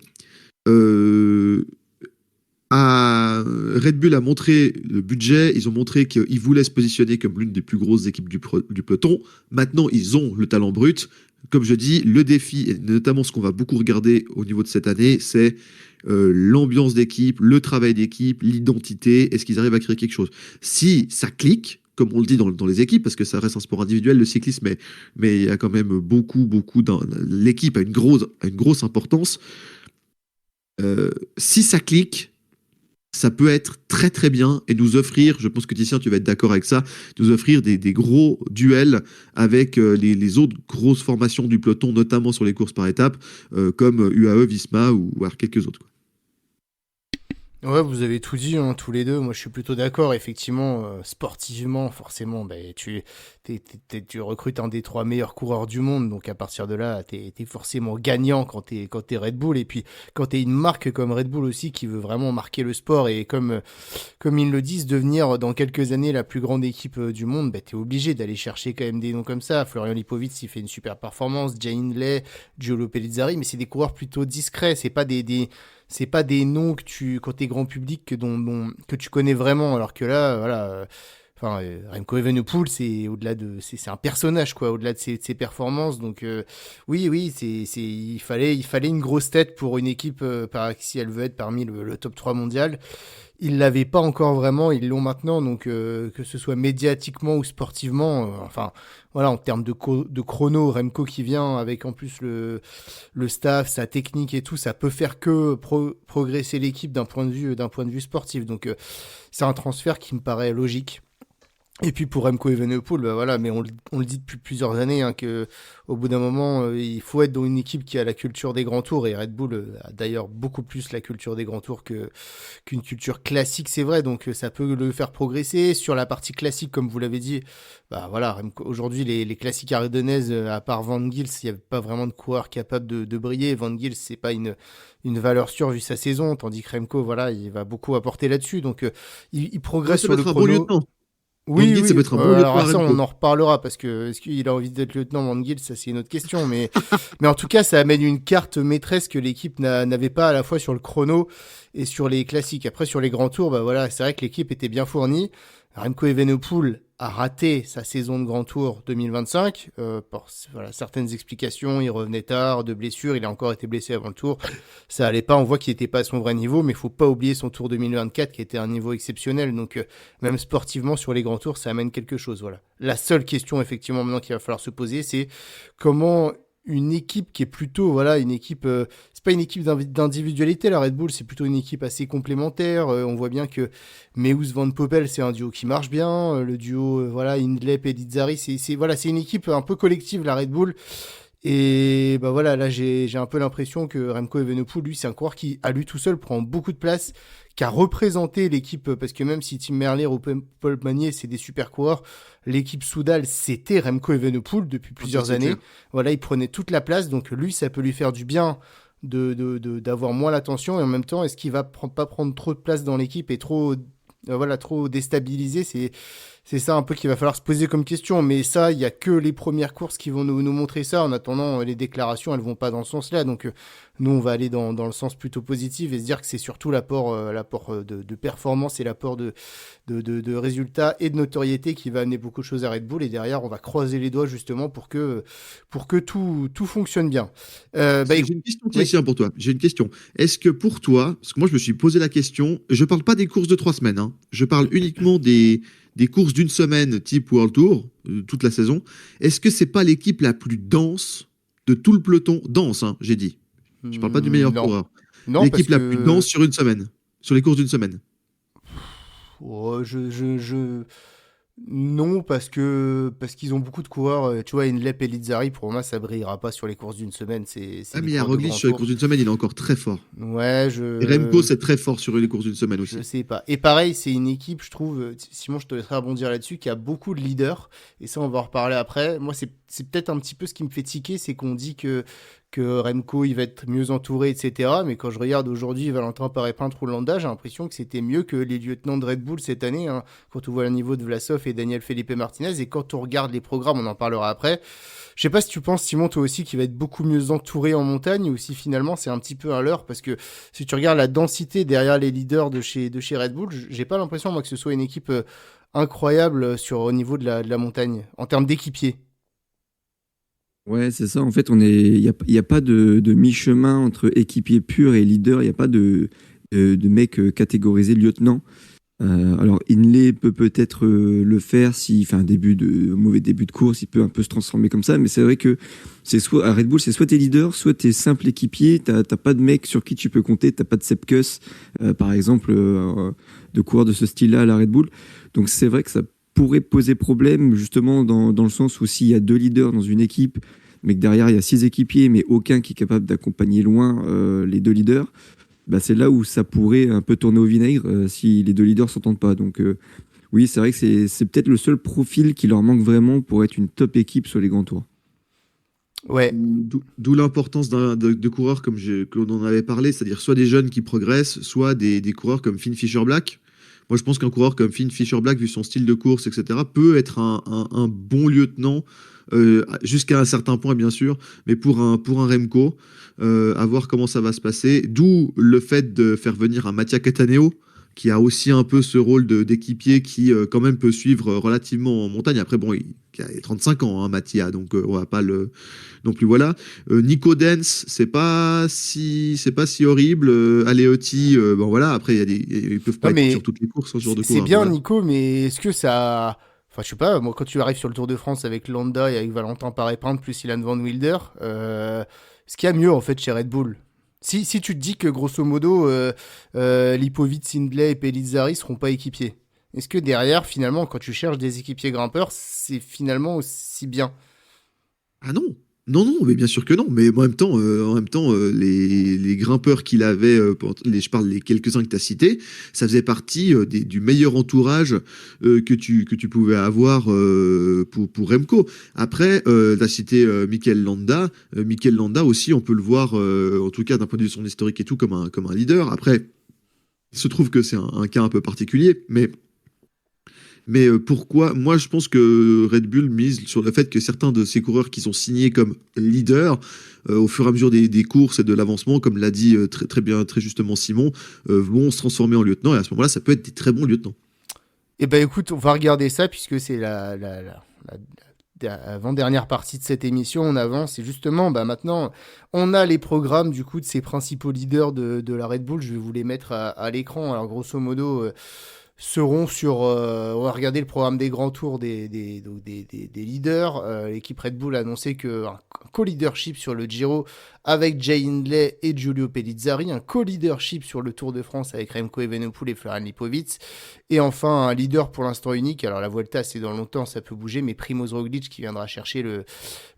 Red Bull a montré le budget, ils ont montré qu'ils voulaient se positionner comme l'une des plus grosses équipes du peloton. Maintenant, ils ont le talent brut. Comme je dis, le défi, et notamment ce qu'on va beaucoup regarder au niveau de cette année, c'est l'ambiance d'équipe, le travail d'équipe, l'identité. Est-ce qu'ils arrivent à créer quelque chose? Si ça clique, comme on le dit dans les équipes, parce que ça reste un sport individuel, le cyclisme, mais il y a quand même beaucoup l'équipe a une grosse importance. Si ça clique, ça peut être très très bien et nous offrir, je pense que Titien tu vas être d'accord avec ça, nous offrir des gros duels avec les autres grosses formations du peloton, notamment sur les courses par étapes, comme UAE, Visma ou quelques autres. Quoi. Ouais, vous avez tout dit, hein, tous les deux. Moi, je suis plutôt d'accord. Effectivement, sportivement, forcément, tu recrutes un des 3 meilleurs coureurs du monde. Donc, à partir de là, t'es forcément gagnant quand t'es Red Bull. Et puis, quand t'es une marque comme Red Bull aussi, qui veut vraiment marquer le sport et comme ils le disent, devenir dans quelques années la plus grande équipe du monde, t'es obligé d'aller chercher quand même des noms comme ça. Florian Lipovic, il fait une super performance. Jay Hindley, Giulio Pellizzari, mais c'est des coureurs plutôt discrets. C'est pas des noms que quand t'es grand public que tu connais vraiment, alors que là, voilà, Remco Evenepoel, c'est un personnage, quoi, au-delà de ses performances. Donc, oui, il fallait une grosse tête pour une équipe, si elle veut être parmi le top 3 mondial. Ils l'avaient pas encore vraiment, ils l'ont maintenant, donc que ce soit médiatiquement ou sportivement, voilà, en termes de chrono, Remco qui vient avec en plus le staff, sa technique et tout, ça peut faire que progresser l'équipe d'un point de vue sportif. Donc c'est un transfert qui me paraît logique. Et puis pour Remco Evenepoel, bah voilà, mais on le dit depuis plusieurs années, hein, que au bout d'un moment, il faut être dans une équipe qui a la culture des grands tours, et Red Bull a d'ailleurs beaucoup plus la culture des grands tours qu'une culture classique, c'est vrai, donc ça peut le faire progresser. Sur la partie classique, comme vous l'avez dit, bah voilà, aujourd'hui les classiques ardennaises, à part Van Gils, il n'y avait pas vraiment de coureur capable de briller. Van Gils, c'est pas une valeur sûre vu sa saison, tandis que Remco, voilà, il va beaucoup apporter là-dessus, donc il Ouais, progresse ça sur peut le être un bon chrono. lieutenant. Van Oui, Gils, ça peut oui. être un bon lieutenant Alors à ça, on Remco. en reparlera parce que est-ce qu'il a envie d'être lieutenant Van Gils, ça c'est une autre question. Mais en tout cas, ça amène une carte maîtresse que l'équipe n'avait pas à la fois sur le chrono et sur les classiques. Après, sur les grands tours, bah voilà, c'est vrai que l'équipe était bien fournie. Remco Evenepoel a raté sa saison de Grand Tour 2025 pour voilà, certaines explications. Il revenait tard, de blessures, il a encore été blessé avant le tour. Ça allait pas, on voit qu'il était pas à son vrai niveau, mais faut pas oublier son Tour 2024 qui était un niveau exceptionnel. Donc même sportivement sur les grands tours, ça amène quelque chose. Voilà. La seule question effectivement maintenant qu'il va falloir se poser, c'est comment une équipe qui est plutôt voilà une équipe c'est pas une équipe d'individualité la Red Bull, c'est plutôt une équipe assez complémentaire. On voit bien que Meus Van Poppel c'est un duo qui marche bien. Le duo voilà Hindley et Lizzari, c'est voilà, c'est une équipe un peu collective la Red Bull. Et bah voilà, là j'ai un peu l'impression que Remco Evenepoel, lui, c'est un coureur qui, à lui tout seul, prend beaucoup de place, qui a représenté l'équipe, parce que même si Tim Merlier ou Paul Magnier, c'est des super coureurs, l'équipe Soudal, c'était Remco Evenepoel depuis Ah, ça, plusieurs c'est années. clair. Voilà, il prenait toute la place, donc lui, ça peut lui faire du bien d'avoir moins l'attention, et en même temps, est-ce qu'il va pas prendre trop de place dans l'équipe et trop, voilà, trop déstabiliser, c'est ça un peu qu'il va falloir se poser comme question. Mais ça, il y a que les premières courses qui vont nous montrer ça. En attendant, les déclarations, elles vont pas dans ce sens-là. Donc, nous, on va aller dans le sens plutôt positif et se dire que c'est surtout l'apport de performance et l'apport de résultats et de notoriété qui va amener beaucoup de choses à Red Bull. Et derrière, on va croiser les doigts justement pour que tout fonctionne bien. J'ai une question, Oui. Christian, pour toi. J'ai une question. Est-ce que pour toi, parce que moi je me suis posé la question, je parle pas des courses de 3 semaines, hein. Je parle uniquement des courses d'une semaine type World Tour, toute la saison. Est-ce que c'est pas l'équipe la plus dense de tout le peloton? Dense, hein, j'ai dit. Je parle pas du meilleur Non. coureur. Non, parce L'équipe la plus que dense sur une semaine, sur les courses d'une semaine. oh, non, parce qu'ils ont beaucoup de coureurs. Tu vois, Inlep et Lizzari, pour moi, ça brillera pas sur les courses d'une semaine. C'est Ah, des mais il y a coureurs de Roglic grand sur les courses tour. d'une semaine, il est encore très fort. Ouais, Et Remco, c'est très fort sur les courses d'une semaine je aussi. sais pas. Et pareil, c'est une équipe, je trouve, Simon, je te laisserai rebondir là-dessus, qui a beaucoup de leaders. Et ça, on va en reparler après. Moi, c'est peut-être un petit peu ce qui me fait tiquer, c'est qu'on dit que Remco, il va être mieux entouré, etc. Mais quand je regarde aujourd'hui Valentin Paré-Peintre ou Landa, j'ai l'impression que c'était mieux que les lieutenants de Red Bull cette année, hein, quand on voit le niveau de Vlasov et Daniel Felipe Martinez. Et quand on regarde les programmes, on en parlera après. Je sais pas si tu penses, Simon, toi aussi, qu'il va être beaucoup mieux entouré en montagne, ou si finalement c'est un petit peu un leurre, parce que si tu regardes la densité derrière les leaders de chez Red Bull, j'ai pas l'impression, moi, que ce soit une équipe incroyable au niveau de la montagne, en termes d'équipiers. Ouais, c'est ça. En fait, il y a pas de mi-chemin entre équipier pur et leader. Il n'y a pas de mec catégorisé lieutenant. Alors, Inley peut-être le faire s'il fait un mauvais début de course, il peut un peu se transformer comme ça. Mais c'est vrai que c'est soit à Red Bull, c'est soit t'es leader, soit t'es simple équipier. T'as pas de mec sur qui tu peux compter. T'as pas de Sepp Kuss, par exemple, de coureur de ce style-là à la Red Bull. Donc c'est vrai que ça pourrait poser problème justement dans le sens où s'il y a deux leaders dans une équipe, mais que derrière il y a 6 équipiers, mais aucun qui est capable d'accompagner loin les deux leaders, bah, c'est là où ça pourrait un peu tourner au vinaigre si les deux leaders s'entendent pas. Donc oui, c'est vrai que c'est peut-être le seul profil qui leur manque vraiment pour être une top équipe sur les grands tours. Ouais, D'où l'importance de coureurs comme que l'on en avait parlé, c'est-à-dire soit des jeunes qui progressent, soit des coureurs comme Finn Fisher-Black. Moi, je pense qu'un coureur comme Finn Fisher-Black, vu son style de course, etc., peut être un bon lieutenant jusqu'à un certain point, bien sûr, mais pour un Remco, à voir comment ça va se passer. D'où le fait de faire venir un Mattia Cataneo, qui a aussi un peu ce rôle d'équipier qui, quand même, peut suivre relativement en montagne. Après, bon, il a 35 ans, hein, Mattia, donc on va pas le non plus. Voilà. Nico Dens, c'est pas si horrible. Aleotti, bon voilà. Après, ils peuvent non pas être sur mais toutes les courses, ce genre de c'est coureurs. Mais bien voilà. Nico, mais est-ce que ça... Enfin, je sais pas, moi quand tu arrives sur le Tour de France avec Landa et avec Valentin Paré-Peintre plus Ilan Van Wilder, ce qu'il y a mieux en fait chez Red Bull? Si tu te dis que grosso modo, Lipovic, Hindley et Pellizzari seront pas équipiers, Est-ce que derrière, finalement, quand tu cherches des équipiers grimpeurs, c'est finalement aussi bien? Ah non, non, non, mais bien sûr que non. Mais en même temps, les grimpeurs qu'il avait, je parle des quelques-uns que tu as cités, ça faisait partie du meilleur entourage que tu pouvais avoir pour Remco. Après, tu as cité Mikel Landa. Mikel Landa aussi, on peut le voir, en tout cas d'un point de vue de son historique et tout, comme un leader. Après, il se trouve que c'est un cas un peu particulier, mais pourquoi? Moi, je pense que Red Bull mise sur le fait que certains de ces coureurs qui sont signés comme leaders, au fur et à mesure des courses et de l'avancement, comme l'a dit très, très bien, très justement Simon, vont se transformer en lieutenants. Et à ce moment-là, ça peut être des très bons lieutenants. Eh ben écoute, on va regarder ça puisque c'est avant-dernière partie de cette émission. On avance et justement, bah maintenant, on a les programmes du coup de ces principaux leaders de la Red Bull. Je vais vous les mettre à l'écran. Alors grosso modo, seront sur... on va regarder le programme des grands tours des leaders. L'équipe Red Bull a annoncé qu'un co-leadership sur le Giro avec Jay Hindley et Giulio Pellizzari, un co-leadership sur le Tour de France avec Remco Evenepoel et Florian Lipowitz, et enfin un leader pour l'instant unique. Alors la Vuelta, c'est dans longtemps, ça peut bouger, mais Primoz Roglic qui viendra chercher le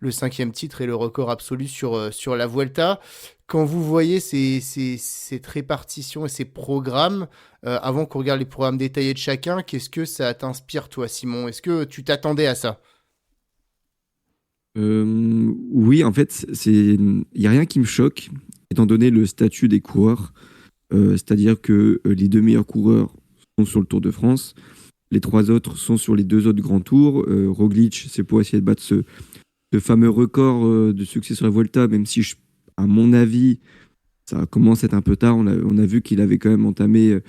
5e titre et le record absolu sur la Vuelta. Quand vous voyez cette répartition et ces programmes, avant qu'on regarde les programmes détaillés de chacun, qu'est-ce que ça t'inspire, toi, Simon? Est-ce que tu t'attendais à ça? Oui, en fait, il n'y a rien qui me choque, étant donné le statut des coureurs. C'est-à-dire que les 2 meilleurs coureurs sont sur le Tour de France, les 3 autres sont sur les 2 autres grands tours. Roglic, c'est pour essayer de battre ce fameux record de succès sur la Vuelta, même si, à mon avis, ça commence à être un peu tard. On a vu qu'il avait quand même entamé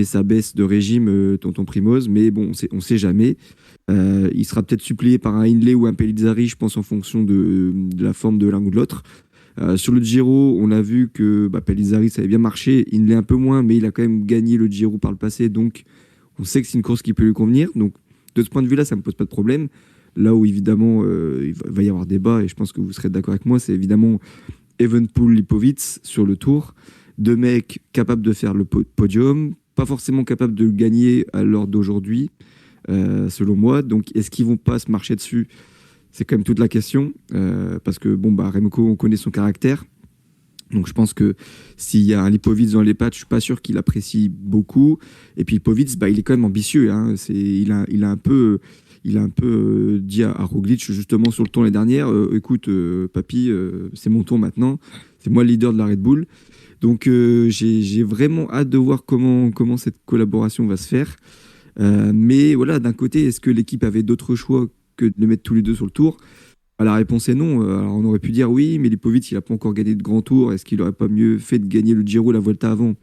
sa baisse de régime, tonton Primoz, mais bon, on sait jamais. Il sera peut-être suppléé par un Hindley ou un Pellizzari, je pense, en fonction de la forme de l'un ou de l'autre. Sur le Giro, on a vu que Pellizzari, ça avait bien marché. Hindley un peu moins, mais il a quand même gagné le Giro par le passé, donc on sait que c'est une course qui peut lui convenir. Donc, de ce point de vue-là, ça ne me pose pas de problème. Là où, évidemment, il va y avoir débat, et je pense que vous serez d'accord avec moi, c'est évidemment Evenepoel, Lipowitz sur le Tour. 2 mecs capables de faire le podium, pas forcément capables de le gagner à l'heure d'aujourd'hui, selon moi. Donc, est-ce qu'ils vont pas se marcher dessus? C'est quand même toute la question, parce que Remco, on connaît son caractère. Donc, je pense que s'il y a un Lipowitz dans les pattes, je suis pas sûr qu'il apprécie beaucoup. Et puis, Lipowitz, il est quand même ambitieux. Hein. Il a un peu dit à Roglic, justement, sur le tour l'année dernière, écoute, papy, c'est mon tour maintenant. C'est moi le leader de la Red Bull. Donc, j'ai vraiment hâte de voir comment cette collaboration va se faire. Mais voilà, d'un côté, est-ce que l'équipe avait d'autres choix que de les mettre tous les 2 sur le tour? La réponse est non. Alors, on aurait pu dire oui, mais Lipowitz, il n'a pas encore gagné de grand tour. Est-ce qu'il n'aurait pas mieux fait de gagner le Giro, la Vuelta avant?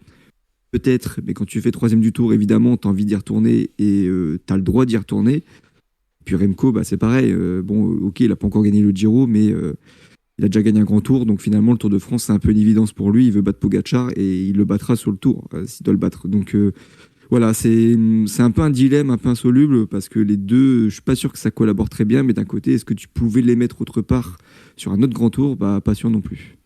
Peut-être, mais quand tu fais 3e du tour, évidemment, tu as envie d'y retourner et tu as le droit d'y retourner. Puis Remco, c'est pareil. Ok, il n'a pas encore gagné le Giro, mais il a déjà gagné un grand tour. Donc finalement, le Tour de France, c'est un peu une évidence pour lui. Il veut battre Pogacar et il le battra sur le Tour, s'il doit le battre. Donc voilà, c'est un peu un dilemme, un peu insoluble, parce que les 2, je suis pas sûr que ça collabore très bien. Mais d'un côté, est-ce que tu pouvais les mettre autre part sur un autre grand tour? Pas sûr non plus.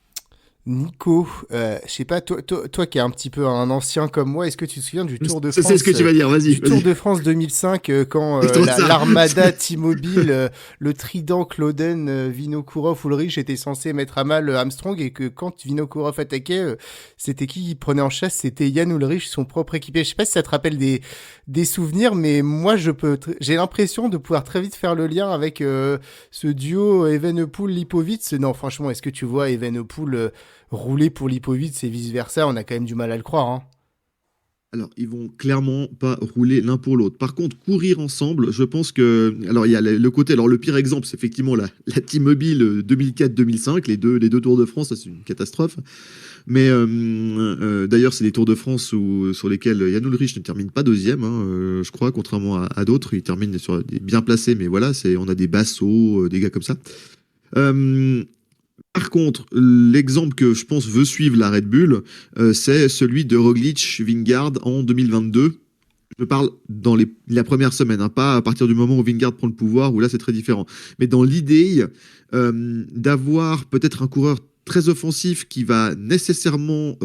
Nico, je sais pas, toi qui es un petit peu un ancien comme moi, est-ce que tu te souviens du Tour de France? C'est ce que tu vas dire, vas-y. Du Tour de France 2005, quand l'armada T-Mobile, le trident Clauden, Vinokourov, Ulrich était censé mettre à mal Armstrong, et que quand Vinokourov attaquait, c'était qui prenait en chasse? C'était Jan Ulrich, son propre équipier. Je sais pas si ça te rappelle des souvenirs, mais moi j'ai l'impression de pouvoir très vite faire le lien avec ce duo Evenepoel-Lipowitz. Non, franchement, est-ce que tu vois Evenepoel rouler pour Lipowitz et vice-versa? On a quand même du mal à le croire. Hein. Alors, ils vont clairement pas rouler l'un pour l'autre. Par contre, courir ensemble, je pense que... Alors, il y a le côté... Alors, le pire exemple, c'est effectivement la T-Mobile 2004-2005. Les deux Tours de France, ça, c'est une catastrophe. Mais d'ailleurs, c'est des Tours de France sur lesquels Jan Ullrich ne termine pas 2e, hein, je crois, contrairement à d'autres. Il termine sur des bien placés, mais voilà, on a des Basso, des gars comme ça. Par contre, l'exemple que je pense veut suivre la Red Bull, c'est celui de Roglic-Vingegaard en 2022. Je parle dans la première semaine, hein, pas à partir du moment où Vingegaard prend le pouvoir, où là c'est très différent. Mais dans l'idée d'avoir peut-être un coureur très offensif qui va nécessairement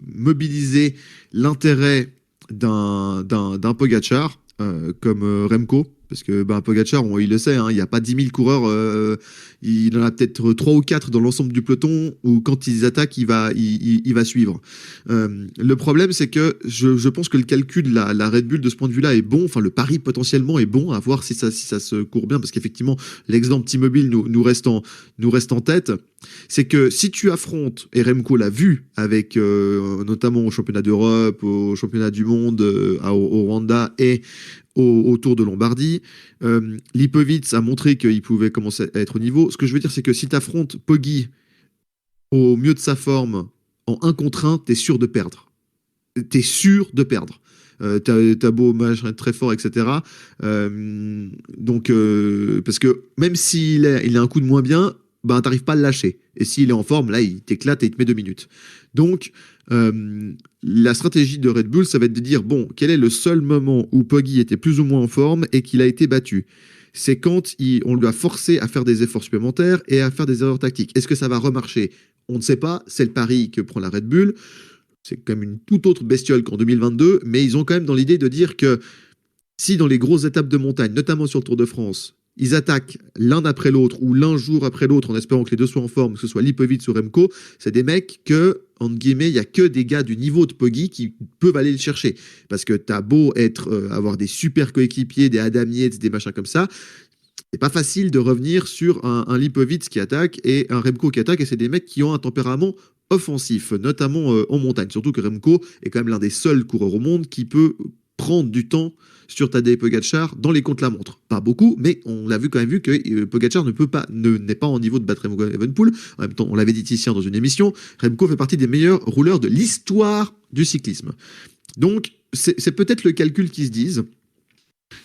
mobiliser l'intérêt d'un Pogacar comme Remco. Parce que Pogacar, il le sait, hein, il n'y a pas 10 000 coureurs, il en a peut-être 3 ou 4 dans l'ensemble du peloton où quand ils attaquent, il va suivre. Le problème, c'est que je pense que le calcul, la Red Bull de ce point de vue-là est bon, enfin le pari potentiellement est bon, à voir si ça se court bien, parce qu'effectivement, l'exemple T-Mobile nous reste en tête. C'est que si tu affrontes, et Remco l'a vu avec notamment au championnat d'Europe, au championnat du monde, au Rwanda et au Tour de Lombardie, Lipovic a montré qu'il pouvait commencer à être au niveau. Ce que je veux dire, c'est que si tu affrontes Poggi au mieux de sa forme en 1 contre 1, t'es sûr de perdre. T'es sûr de perdre. T'as beau machin être très fort, etc. Donc, parce que même s'il a un coup de moins bien, t'arrives pas à le lâcher. Et s'il est en forme, là, il t'éclate et il te met 2 minutes. Donc, la stratégie de Red Bull, ça va être de dire, bon, quel est le seul moment où Poggi était plus ou moins en forme et qu'il a été battu? C'est quand on lui a forcé à faire des efforts supplémentaires et à faire des erreurs tactiques. Est-ce que ça va remarcher? On ne sait pas, c'est le pari que prend la Red Bull. C'est quand même une toute autre bestiole qu'en 2022, mais ils ont quand même dans l'idée de dire que si dans les grosses étapes de montagne, notamment sur le Tour de France, ils attaquent l'un après l'autre ou l'un jour après l'autre en espérant que les deux soient en forme, que ce soit Lipovic ou Remco, c'est des mecs que, entre guillemets, il n'y a que des gars du niveau de Poggi qui peuvent aller le chercher. Parce que t'as beau avoir des super coéquipiers, des Adam Yates, des machins comme ça, c'est pas facile de revenir sur un Lipovic qui attaque et un Remco qui attaque, et c'est des mecs qui ont un tempérament offensif, notamment en montagne. Surtout que Remco est quand même l'un des seuls coureurs au monde qui peut prendre du temps sur Tadej Pogacar dans les contre-la-montre. Pas beaucoup, mais on l'a quand même vu que Pogacar n'est pas en niveau de battre Remco Evenepoel. En même temps, on l'avait dit ici dans une émission, Remco fait partie des meilleurs rouleurs de l'histoire du cyclisme. Donc, c'est peut-être le calcul qu'ils se disent.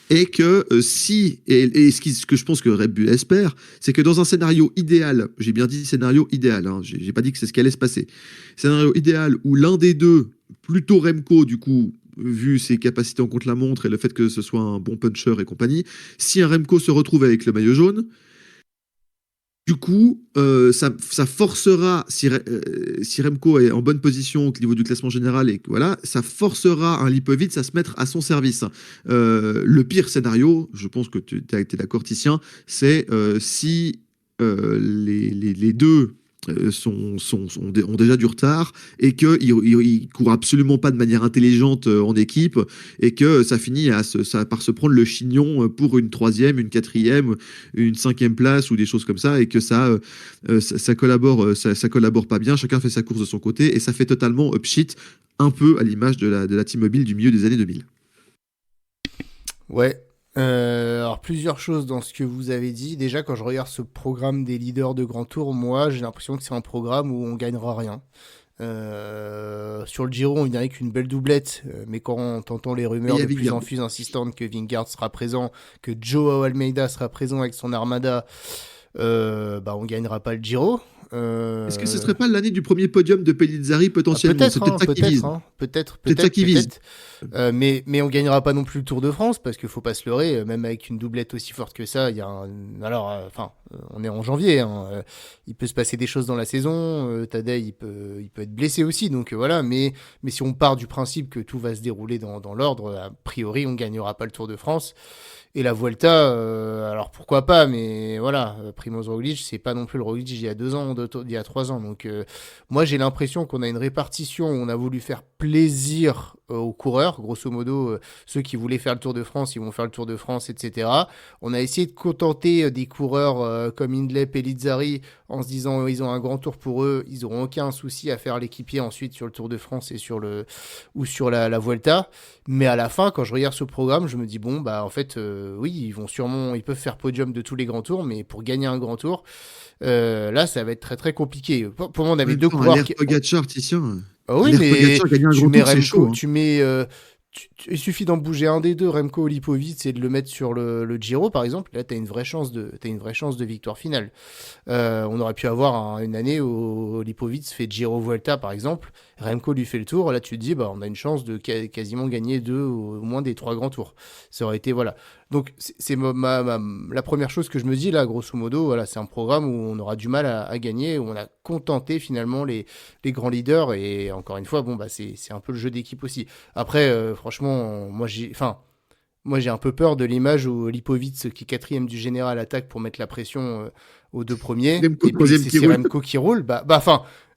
Et que ce que je pense que Red Bull espère, c'est que dans un scénario idéal, j'ai bien dit scénario idéal, hein, j'ai pas dit que c'est ce qui allait se passer, scénario idéal où l'un des deux, plutôt Remco du coup, vu ses capacités en contre-la-montre et le fait que ce soit un bon puncher et compagnie, si un Remco se retrouve avec le maillot jaune, du coup, ça forcera, si Remco est en bonne position au niveau du classement général, et voilà, ça forcera un Lipovic à se mettre à son service. Le pire scénario, je pense que tu es d'accord, Titien, c'est si les deux ont déjà du retard et qu'ils courent absolument pas de manière intelligente en équipe et que ça finit par se prendre le chignon pour une 3e, une 4e, une 5e place ou des choses comme ça, et que ça collabore pas bien, chacun fait sa course de son côté et ça fait totalement upshit, un peu à l'image de la T-Mobile du milieu des années 2000. Ouais. Alors plusieurs choses dans ce que vous avez dit. Déjà, quand je regarde ce programme des leaders de Grand Tour, moi j'ai l'impression que c'est un programme où on gagnera rien. Sur le Giro, on dirait qu'une belle doublette, mais quand on entend les rumeurs de plus en plus insistantes que Vingegaard sera présent, que Joao Almeida sera présent avec son armada, on gagnera pas le Giro. Est-ce que ce serait pas l'année du premier podium de Pellizzari potentiellement? C'est peut-être ça qui vise. Peut-être ça qui vise. Mais on gagnera pas non plus le Tour de France, parce qu'il faut pas se leurrer, même avec une doublette aussi forte que ça, il y a on est en janvier, hein, il peut se passer des choses dans la saison, Tadej il peut être blessé aussi, donc voilà, mais si on part du principe que tout va se dérouler dans l'ordre, a priori on gagnera pas le Tour de France. Et la Vuelta, alors pourquoi pas, mais voilà, Primož Roglic, c'est pas non plus le Roglic il y a 2 ans, il y a 3 ans. Donc moi j'ai l'impression qu'on a une répartition où on a voulu faire plaisir aux coureurs, grosso modo, ceux qui voulaient faire le Tour de France, ils vont faire le Tour de France, etc. On a essayé de contenter des coureurs comme Hindley, Pellizzari, en se disant ils ont un grand tour pour eux, ils auront aucun souci à faire l'équipier ensuite sur le Tour de France et sur la Vuelta. Mais à la fin, quand je regarde ce programme, je me dis bon en fait oui, ils peuvent faire podium de tous les grands tours, mais pour gagner un grand tour, là ça va être très très compliqué. Pour moi on avait deux coureurs Pogacar, Titien. Ah oui, mais tu mets Remco, tu mets il suffit d'en bouger un des deux, Remco ou Lipovic, et de le mettre sur le Giro par exemple. Là t'as une vraie chance de victoire finale. On aurait pu avoir une année où Lipovic fait Giro Vuelta par exemple, Remco lui fait le tour, là tu te dis on a une chance de quasiment gagner 2 ou au moins des 3 grands tours. Ça aurait été voilà. Donc c'est la première chose que je me dis là, grosso modo, voilà, c'est un programme où on aura du mal à gagner, où on a contenté finalement les grands leaders, et encore une fois c'est un peu le jeu d'équipe aussi. Après franchement, moi j'ai un peu peur de l'image où Lipovic qui est 4e du général attaque pour mettre la pression aux 2 premiers. Remco, Et puis troisième qui c'est roule. Remco qui roule.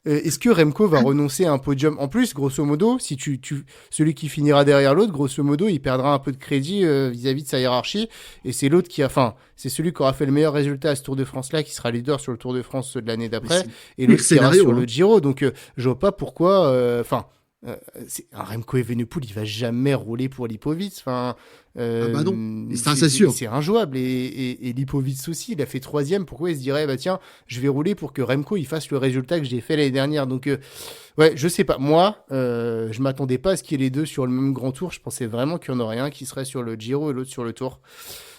Est-ce que Remco va renoncer à un podium? En plus, grosso modo, si celui qui finira derrière l'autre, grosso modo, il perdra un peu de crédit vis-à-vis de sa hiérarchie. Et c'est l'autre c'est celui qui aura fait le meilleur résultat à ce Tour de France-là, qui sera leader sur le Tour de France de l'année d'après. Et l'autre qui ira scénario, sur hein. le Giro. Donc, je vois pas pourquoi. C'est un Remco Evenepoel, il va jamais rouler pour Lipovic. Ah bah non, et ça, c'est sûr. C'est injouable. Et Lipovic aussi, il a fait 3e. Pourquoi il se dirait, bah tiens, je vais rouler pour que Remco il fasse le résultat que j'ai fait l'année dernière. Donc, ouais, je sais pas. Moi, je m'attendais pas à ce qu'il y ait les deux sur le même grand tour. Je pensais vraiment qu'il y en aurait un qui serait sur le Giro et l'autre sur le Tour.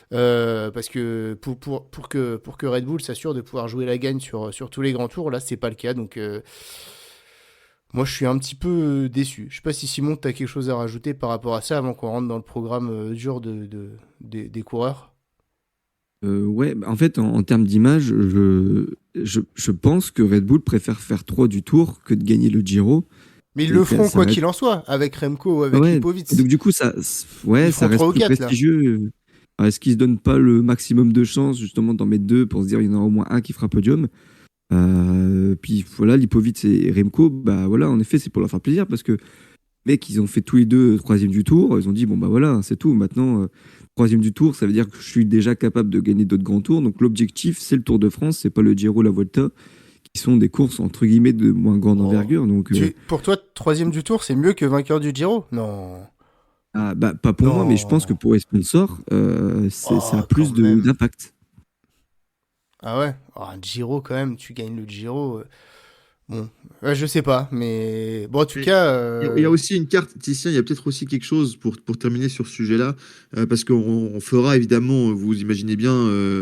Parce que pour que Red Bull s'assure de pouvoir jouer la gagne sur tous les grands tours, là, c'est pas le cas. Donc, moi, je suis un petit peu déçu. Je sais pas si Simon, tu as quelque chose à rajouter par rapport à ça avant qu'on rentre dans le programme dur des coureurs. Ouais, bah, en fait, en termes d'image, je pense que Red Bull préfère faire 3 du Tour que de gagner le Giro. Mais ils Et le ça- feront ça quoi va qu'il en soit, avec Remco ou avec Ouais, Lipovic. et donc du coup, ça Ils reste feront 3 ou plus 4 là. prestigieux. Alors, est-ce qu'ils se donnent pas le maximum de chances justement d'en mettre 2 pour se dire il y en aura au moins un qui fera podium? Puis voilà, Lipovic et Remco, bah voilà, en effet, c'est pour leur faire plaisir parce que mec, ils ont fait tous les deux 3e du Tour. Ils ont dit bon bah voilà, c'est tout. Maintenant, 3e du Tour, ça veut dire que je suis déjà capable de gagner d'autres grands tours. Donc l'objectif, c'est le Tour de France, c'est pas le Giro, la Volta, qui sont des courses entre guillemets de moins grande envergure. Donc Pour toi, 3e du Tour, c'est mieux que vainqueur du Giro? Non. bah, pas pour moi, mais je pense que Non. pour les sponsors, ça a plus Quand même. d'impact. Ah ouais? Un Giro quand même, tu gagnes le Giro. Bon, ouais, je sais pas, mais bon, en tout Mais cas, il y a aussi une carte, Titien, il y a peut-être aussi quelque chose pour terminer sur ce sujet-là, parce qu'on fera évidemment, vous imaginez bien,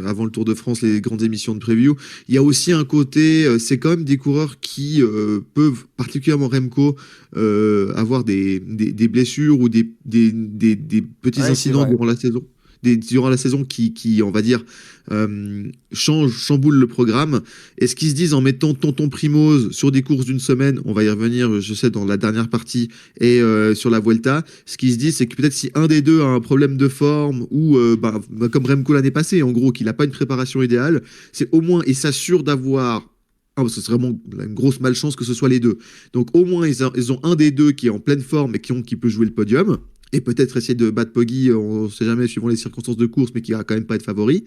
avant le Tour de France, les grandes émissions de preview. Il y a aussi un côté, c'est quand même des coureurs qui peuvent, particulièrement Remco, avoir des blessures ou des petits ouais, c'est incidents vrai. durant la saison. Durant la saison qui, on va dire, chamboulent le programme. Et ce qu'ils se disent en mettant Tonton Primoz sur des courses d'une semaine, on va y revenir, je sais, dans la dernière partie, et sur la Vuelta, ce qu'ils se disent, c'est que peut-être si un des deux a un problème de forme, ou comme Remco l'année passée, en gros, qu'il n'a pas une préparation idéale, c'est au moins, il s'assure d'avoir... ce serait vraiment une grosse malchance que ce soit les deux. Donc au moins, ils ont un des deux qui est en pleine forme et qui peut jouer le podium. Et peut-être essayer de battre Poggi, on ne sait jamais, suivant les circonstances de course, mais qui va quand même pas être favori.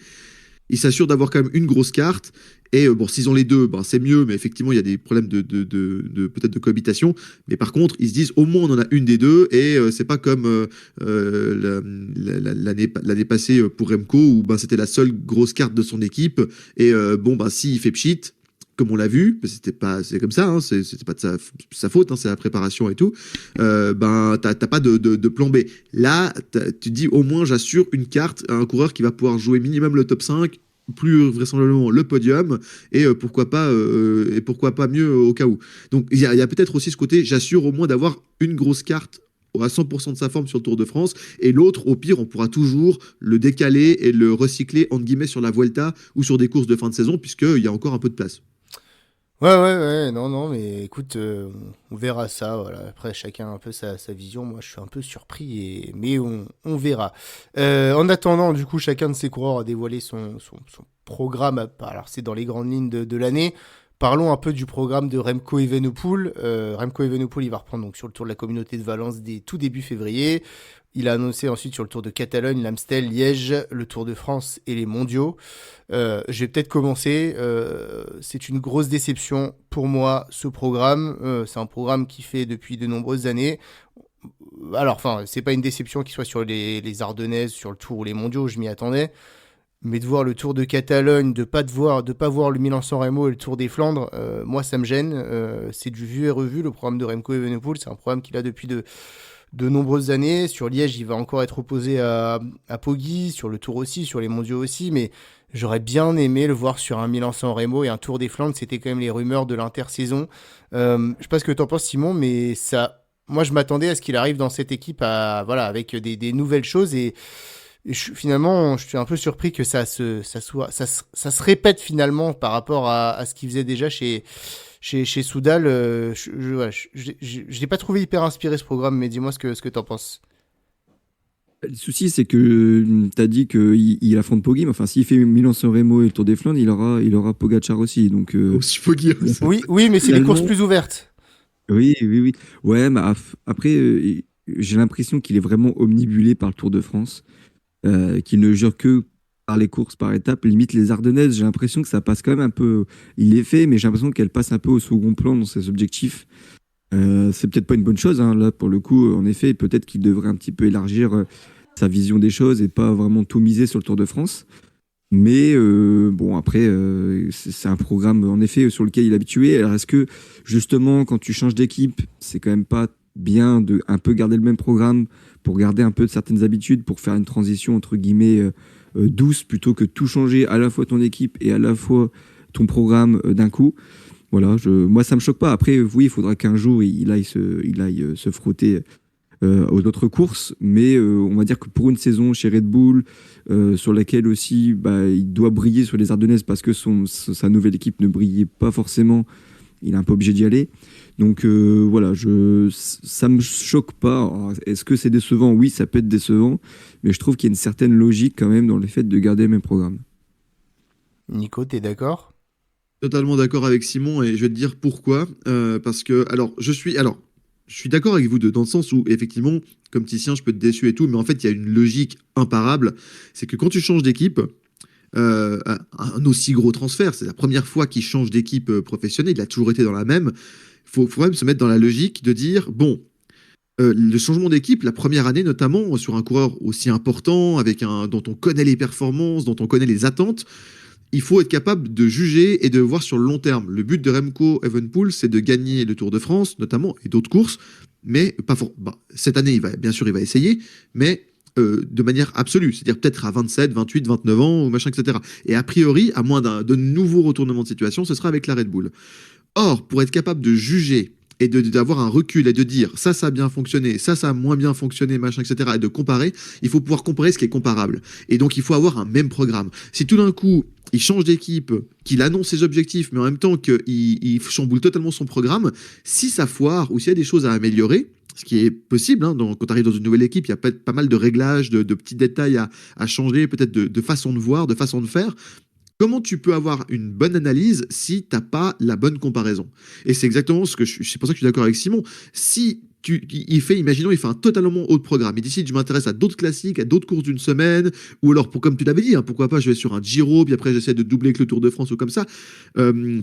Ils s'assurent d'avoir quand même une grosse carte. Et bon, s'ils ont les deux, c'est mieux, mais effectivement, il y a des problèmes peut-être de cohabitation. Mais par contre, ils se disent, au moins, on en a une des deux. Et c'est pas comme l'année passée pour Remco, où c'était la seule grosse carte de son équipe. Et s'il fait pchit, comme on l'a vu, c'est comme ça, hein, c'était pas de sa faute, hein, c'est la préparation et tout. T'as pas de plan B. Là, tu te dis au moins j'assure une carte à un coureur qui va pouvoir jouer minimum le top 5, plus vraisemblablement le podium, et pourquoi pas mieux au cas où. Donc il y a peut-être aussi ce côté, j'assure au moins d'avoir une grosse carte à 100% de sa forme sur le Tour de France, et l'autre, au pire, on pourra toujours le décaler et le recycler, entre guillemets, sur la Vuelta ou sur des courses de fin de saison, puisqu'il y a encore un peu de place. Ouais, non, mais écoute, on verra ça, voilà. Après, chacun a un peu sa vision. Moi, je suis un peu surpris, mais on verra. En attendant, du coup, chacun de ces coureurs a dévoilé son programme. Alors, c'est dans les grandes lignes de l'année. Parlons un peu du programme de Remco Evenepoel. Remco Evenepoel, il va reprendre donc sur le Tour de la Communauté de Valence tout début février. Il a annoncé ensuite sur le Tour de Catalogne, l'Amstel, Liège, le Tour de France et les Mondiaux. Je vais peut-être commencer. C'est une grosse déception pour moi, ce programme. C'est un programme qui fait depuis de nombreuses années. Alors, c'est pas une déception qu'il soit sur les Ardennaises, sur le Tour ou les Mondiaux, je m'y attendais. Mais de voir le Tour de Catalogne, de pas voir le Milan-San Remo et le Tour des Flandres, moi ça me gêne. C'est du vu et revu, le programme de Remco Evenepoel. C'est un programme qu'il a depuis de nombreuses années. Sur Liège, il va encore être opposé à Poggi, sur le Tour aussi, sur les Mondiaux aussi, mais j'aurais bien aimé le voir sur un Milan-San Remo et un Tour des Flandres. C'était quand même les rumeurs de l'intersaison. Je sais pas ce que t'en penses, Simon, mais moi je m'attendais à ce qu'il arrive dans cette équipe avec des nouvelles choses, et finalement je suis un peu surpris que ça se répète finalement par rapport à ce qu'il faisait déjà chez Soudal. Je l'ai pas trouvé hyper inspiré, ce programme, mais dis-moi ce que t'en penses. Le souci, c'est que tu as dit qu'il affronte Poggi, mais enfin, s'il fait Milan-San Remo et le Tour des Flandres, il aura Pogacar aussi. Donc, Aussi Poggi. Oui, mais c'est les courses finalement, plus ouvertes. oui, oui, oui. Ouais, mais après, j'ai l'impression qu'il est vraiment omnibulé par le Tour de France, qu'il ne jure que par les courses par étapes. Limite, les Ardennaises, j'ai l'impression que ça passe quand même un peu. Il est fait, mais j'ai l'impression qu'elle passe un peu au second plan dans ses objectifs. C'est peut-être pas une bonne chose, hein. Là, pour le coup, en effet, peut-être qu'il devrait un petit peu élargir sa vision des choses et pas vraiment tout miser sur le Tour de France. Mais bon, après, c'est un programme en effet sur lequel il est habitué. Alors, est-ce que justement, quand tu changes d'équipe, c'est quand même pas bien de un peu garder le même programme pour garder un peu de certaines habitudes, pour faire une transition entre guillemets douce, plutôt que tout changer à la fois ton équipe et à la fois ton programme d'un coup. Voilà, moi ça me choque pas. Après, oui, il faudra qu'un jour il aille se frotter aux autres courses, mais on va dire que pour une saison chez Red Bull, sur laquelle aussi bah, il doit briller sur les Ardennaises parce que sa nouvelle équipe ne brillait pas forcément, il est un peu obligé d'y aller. Donc voilà, ça me choque pas. Alors, est-ce que c'est décevant? Oui, ça peut être décevant, mais je trouve qu'il y a une certaine logique quand même dans le fait de garder le même programme. Nico, t'es d'accord? Totalement d'accord avec Simon et je vais te dire pourquoi. Parce que, je suis d'accord avec vous deux, dans le sens où, effectivement, comme Titien, je peux être déçu et tout, mais en fait, il y a une logique imparable. C'est que quand tu changes d'équipe, un aussi gros transfert, c'est la première fois qu'il change d'équipe professionnelle, il a toujours été dans la même. Faut même se mettre dans la logique de dire, bon, le changement d'équipe, la première année notamment, sur un coureur aussi important, dont on connaît les performances, dont on connaît les attentes, il faut être capable de juger et de voir sur le long terme. Le but de Remco Evenepoel, c'est de gagner le Tour de France, notamment, et d'autres courses, mais pas cette année, bien sûr, il va essayer, mais de manière absolue, c'est-à-dire peut-être à 27, 28, 29 ans, ou machin, etc. Et a priori, à moins de nouveaux retournements de situation, ce sera avec la Red Bull. Or, pour être capable de juger et d'avoir un recul et de dire ça a bien fonctionné, ça a moins bien fonctionné, machin, etc. et de comparer, il faut pouvoir comparer ce qui est comparable. Et donc il faut avoir un même programme. Si tout d'un coup il change d'équipe, qu'il annonce ses objectifs, mais en même temps qu'il chamboule totalement son programme, si ça foire ou s'il y a des choses à améliorer, ce qui est possible, hein, quand tu arrives dans une nouvelle équipe, il y a pas mal de réglages, de petits détails à changer, peut-être de façon de voir, de façon de faire. Comment tu peux avoir une bonne analyse si t'as pas la bonne comparaison? Et c'est exactement c'est pour ça que je suis d'accord avec Simon. Si imaginons, il fait un totalement autre programme. Il décide, je m'intéresse à d'autres classiques, à d'autres courses d'une semaine, ou alors, comme tu l'avais dit, hein, pourquoi pas, je vais sur un Giro, puis après j'essaie de doubler avec le Tour de France ou comme ça,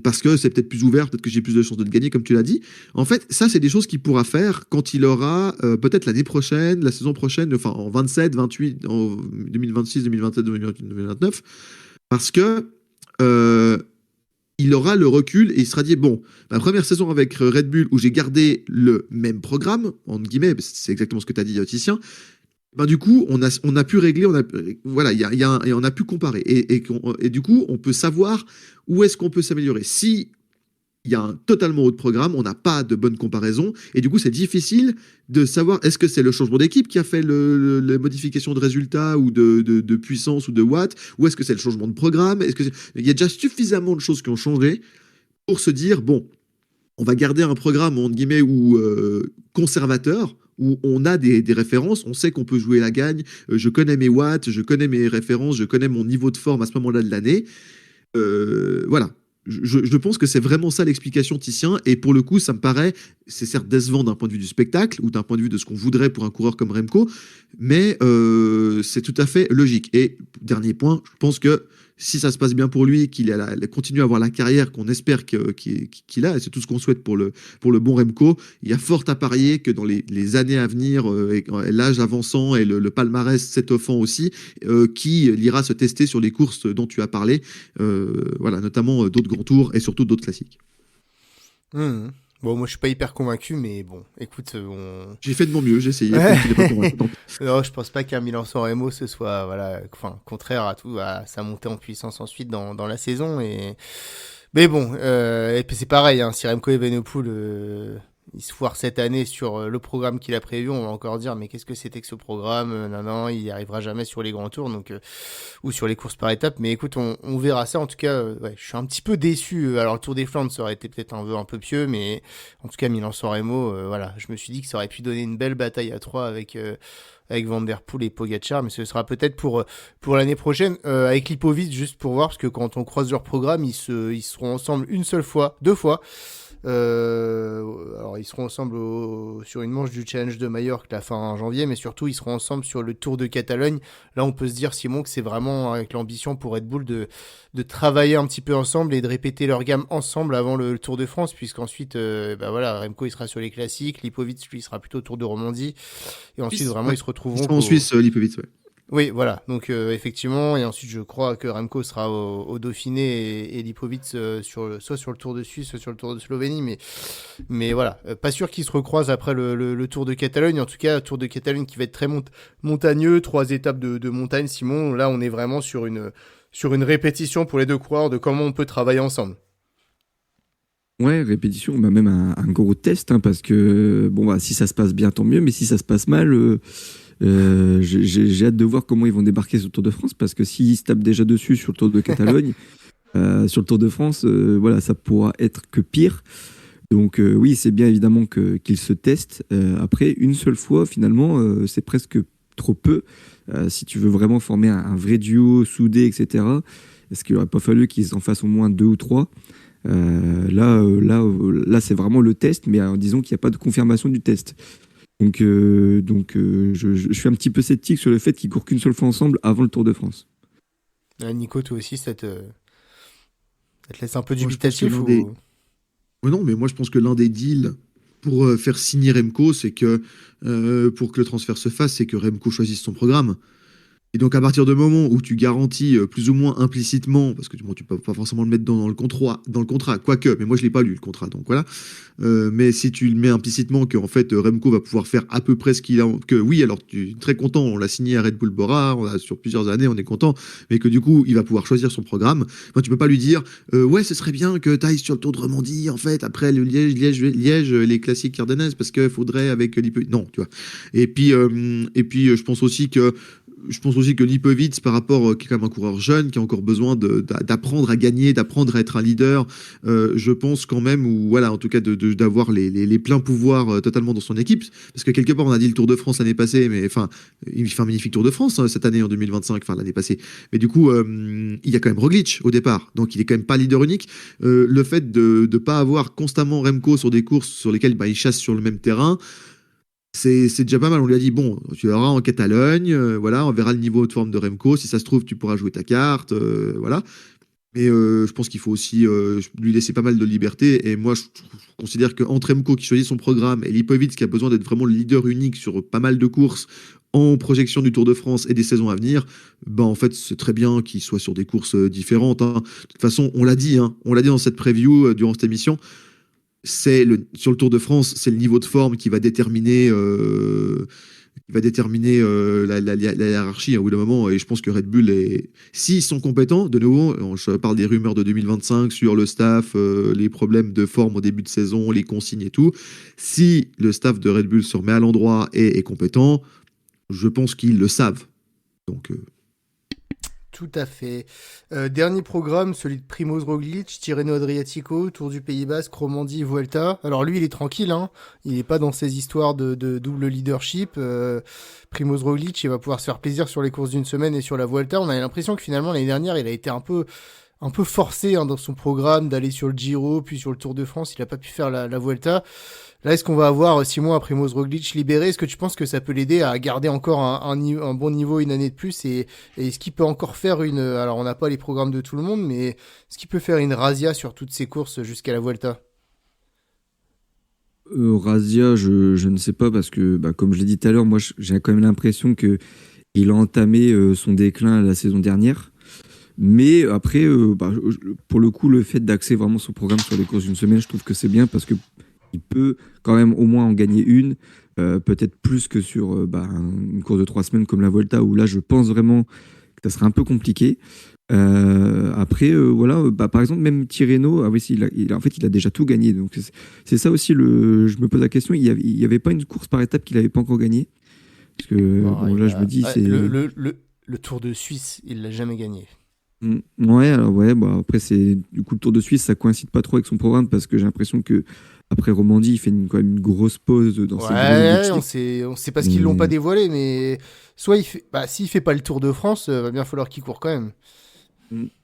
parce que c'est peut-être plus ouvert, peut-être que j'ai plus de chances de le gagner, comme tu l'as dit. En fait, ça, c'est des choses qu'il pourra faire quand il aura, peut-être l'année prochaine, la saison prochaine, enfin, en 27, 28, en 2026, 2027, 2029, parce que euh, il aura le recul et il sera dit bon, ma première saison avec Red Bull où j'ai gardé le même programme, entre guillemets, c'est exactement ce que tu as dit, Titien. Ben, du coup, on a pu régler, voilà, et on a pu comparer. Et du coup, on peut savoir où est-ce qu'on peut s'améliorer. Si il y a un totalement autre programme, on n'a pas de bonne comparaison, et du coup c'est difficile de savoir est-ce que c'est le changement d'équipe qui a fait les modifications de résultats ou de puissance ou de watts, ou est-ce que c'est le changement de programme, il y a déjà suffisamment de choses qui ont changé pour se dire, bon, on va garder un programme, entre guillemets, ou conservateur, où on a des références, on sait qu'on peut jouer la gagne, je connais mes watts, je connais mes références, je connais mon niveau de forme à ce moment-là de l'année, voilà. Je pense que c'est vraiment ça l'explication, Titien. Et pour le coup, ça me paraît, c'est certes décevant d'un point de vue du spectacle ou d'un point de vue de ce qu'on voudrait pour un coureur comme Remco, mais c'est tout à fait logique. Et dernier point, je pense que si ça se passe bien pour lui, qu'il continue à avoir la carrière qu'on espère qu'il a, et c'est tout ce qu'on souhaite pour le bon Remco, il y a fort à parier que dans les années à venir, l'âge avançant et le palmarès s'étoffant aussi, qui ira se tester sur les courses dont tu as parlé, voilà, notamment d'autres grands tours et surtout d'autres classiques. Mmh. Bon, moi je suis pas hyper convaincu, mais bon, écoute, J'ai fait de mon mieux, j'ai essayé. Non, je pense pas qu'un Milan-San Remo ce soit, voilà, enfin, contraire à tout, à sa montée en puissance ensuite dans la saison. Mais bon, et puis c'est pareil, hein, si Remco Evenepoel, il se foire cette année sur le programme qu'il a prévu, on va encore dire mais qu'est-ce que c'était que ce programme, non, il n'y arrivera jamais sur les grands tours donc ou sur les courses par étapes. Mais écoute, on verra ça. En tout cas, ouais, je suis un petit peu déçu. Alors le Tour des Flandres, ça aurait été peut-être un vœu un peu pieux, mais en tout cas Milan-San Remo, voilà, je me suis dit que ça aurait pu donner une belle bataille à trois avec Van Der Poel et Pogacar, mais ce sera peut-être pour l'année prochaine avec Lipovic, juste pour voir, parce que quand on croise leur programme, ils seront ensemble une seule fois, deux fois. Alors ils seront ensemble sur une manche du Challenge de Majorque la fin janvier, mais surtout ils seront ensemble sur le Tour de Catalogne. Là on peut se dire, Simon, que c'est vraiment avec l'ambition pour Red Bull de travailler un petit peu ensemble et de répéter leur gamme ensemble avant le Tour de France, puisqu'ensuite voilà, Remco il sera sur les classiques, Lipovic lui sera plutôt au Tour de Romandie, et ensuite vraiment ils se retrouveront en Suisse, Lipovic, ouais. Oui, voilà. Donc effectivement, et ensuite je crois que Remco sera au Dauphiné et Lipovic soit sur le Tour de Suisse, soit sur le Tour de Slovénie, mais voilà, pas sûr qu'ils se recroisent après le Tour de Catalogne. En tout cas, Tour de Catalogne qui va être très montagneux, 3 étapes de montagne. Simon, là on est vraiment sur une répétition pour les deux coureurs de comment on peut travailler ensemble. Ouais, répétition, même un gros test, hein, parce que si ça se passe bien, tant mieux, mais si ça se passe mal, j'ai hâte de voir comment ils vont débarquer sur le Tour de France, parce que s'ils se tapent déjà dessus sur le Tour de Catalogne, sur le Tour de France, ça pourra être que pire. Donc oui, c'est bien évidemment qu'ils se testent. Après, une seule fois, finalement, c'est presque trop peu. Si tu veux vraiment former un vrai duo soudé, etc., est-ce qu'il n'aurait pas fallu qu'ils en fassent au moins 2 ou 3 ? Là, c'est vraiment le test, mais disons qu'il n'y a pas de confirmation du test. Donc, je suis un petit peu sceptique sur le fait qu'ils courent qu'une seule fois ensemble avant le Tour de France. Nico, toi aussi, ça te laisse un peu dubitatif Non, mais moi je pense que l'un des deals pour faire signer Remco, c'est que pour que le transfert se fasse, c'est que Remco choisisse son programme. Et donc, à partir du moment où tu garantis plus ou moins implicitement, parce que tu peux pas forcément le mettre dans le contrat, quoique, mais moi je l'ai pas lu le contrat, donc voilà. Mais si tu le mets implicitement que en fait Remco va pouvoir faire à peu près ce qu'il a, que oui, alors tu es très content, on l'a signé à Red Bull Bora, sur plusieurs années, on est content, mais que du coup il va pouvoir choisir son programme. Moi, tu peux pas lui dire ouais, ce serait bien que tu ailles sur le Tour de Romandie, en fait, après le Liège, les classiques ardennaises, parce que faudrait avec non, tu vois. Et puis je pense aussi que Lipovic, par rapport, qui est quand même un coureur jeune, qui a encore besoin d'apprendre à gagner, d'apprendre à être un leader, je pense quand même, ou voilà, en tout cas, d'avoir les pleins pouvoirs totalement dans son équipe. Parce que quelque part, on a dit le Tour de France l'année passée, mais enfin, il fait un magnifique Tour de France cette année en 2025, enfin l'année passée. Mais du coup, il y a quand même Roglic au départ, donc il est quand même pas leader unique. Le fait de pas avoir constamment Remco sur des courses sur lesquelles il chasse sur le même terrain, c'est déjà pas mal. On lui a dit bon, tu verras en Catalogne, voilà, on verra le niveau de forme de Remco. Si ça se trouve, tu pourras jouer ta carte, voilà. Mais je pense qu'il faut aussi lui laisser pas mal de liberté. Et moi, je considère qu'entre Remco qui choisit son programme et Lipovic qui a besoin d'être vraiment le leader unique sur pas mal de courses en projection du Tour de France et des saisons à venir, en fait, c'est très bien qu'il soit sur des courses différentes, hein. De toute façon, on l'a dit dans cette preview durant cette émission. Sur le Tour de France, c'est le niveau de forme qui va déterminer la hiérarchie au bout d'un moment. Et je pense que Red Bull, s'ils sont compétents, de nouveau, je parle des rumeurs de 2025 sur le staff, les problèmes de forme au début de saison, les consignes et tout. Si le staff de Red Bull se remet à l'endroit et est compétent, je pense qu'ils le savent. Donc... Tout à fait. Dernier programme, celui de Primoz Roglic, Tirreno Adriatico, Tour du Pays Basque, Romandie, Vuelta. Alors lui, il est tranquille, hein. Il n'est pas dans ces histoires de double leadership. Primoz Roglic, il va pouvoir se faire plaisir sur les courses d'une semaine et sur la Vuelta. On a l'impression que finalement, l'année dernière, il a été un peu forcé dans son programme d'aller sur le Giro, puis sur le Tour de France. Il n'a pas pu faire la Vuelta. Là, est-ce qu'on va avoir 6 mois après Primoz Roglic libéré? Est-ce que tu penses que ça peut l'aider à garder encore un bon niveau une année de plus? Et est-ce qu'il peut encore faire alors on n'a pas les programmes de tout le monde, mais est-ce qu'il peut faire une razzia sur toutes ces courses jusqu'à la Vuelta? Razzia, je ne sais pas, parce que, comme je l'ai dit tout à l'heure, moi j'ai quand même l'impression qu'il a entamé son déclin la saison dernière. Mais après, pour le coup, le fait d'axer vraiment son programme sur les courses d'une semaine, je trouve que c'est bien, parce que il peut quand même au moins en gagner une, peut-être plus que sur une course de 3 semaines comme la Volta, où là je pense vraiment que ça serait un peu compliqué. Après, voilà, par exemple, même Tirreno, ah oui, si, en fait, il a déjà tout gagné. Donc, c'est ça aussi, je me pose la question, il y avait pas une course par étape qu'il n'avait pas encore gagnée. Parce que, Bon, bon, là, je me dis, ouais, c'est. le Tour de Suisse, il l'a jamais gagné. Ouais, alors, ouais, bah, après, du coup, le Tour de Suisse, ça coïncide pas trop avec son programme parce que j'ai l'impression que après Romandie, il fait quand même une grosse pause dans ses gros Ouais, objectifs. on sait pas ce qu'ils l'ont pas Mais, dévoilé, mais soit s'il fait pas le Tour de France, va bien falloir qu'il court quand même.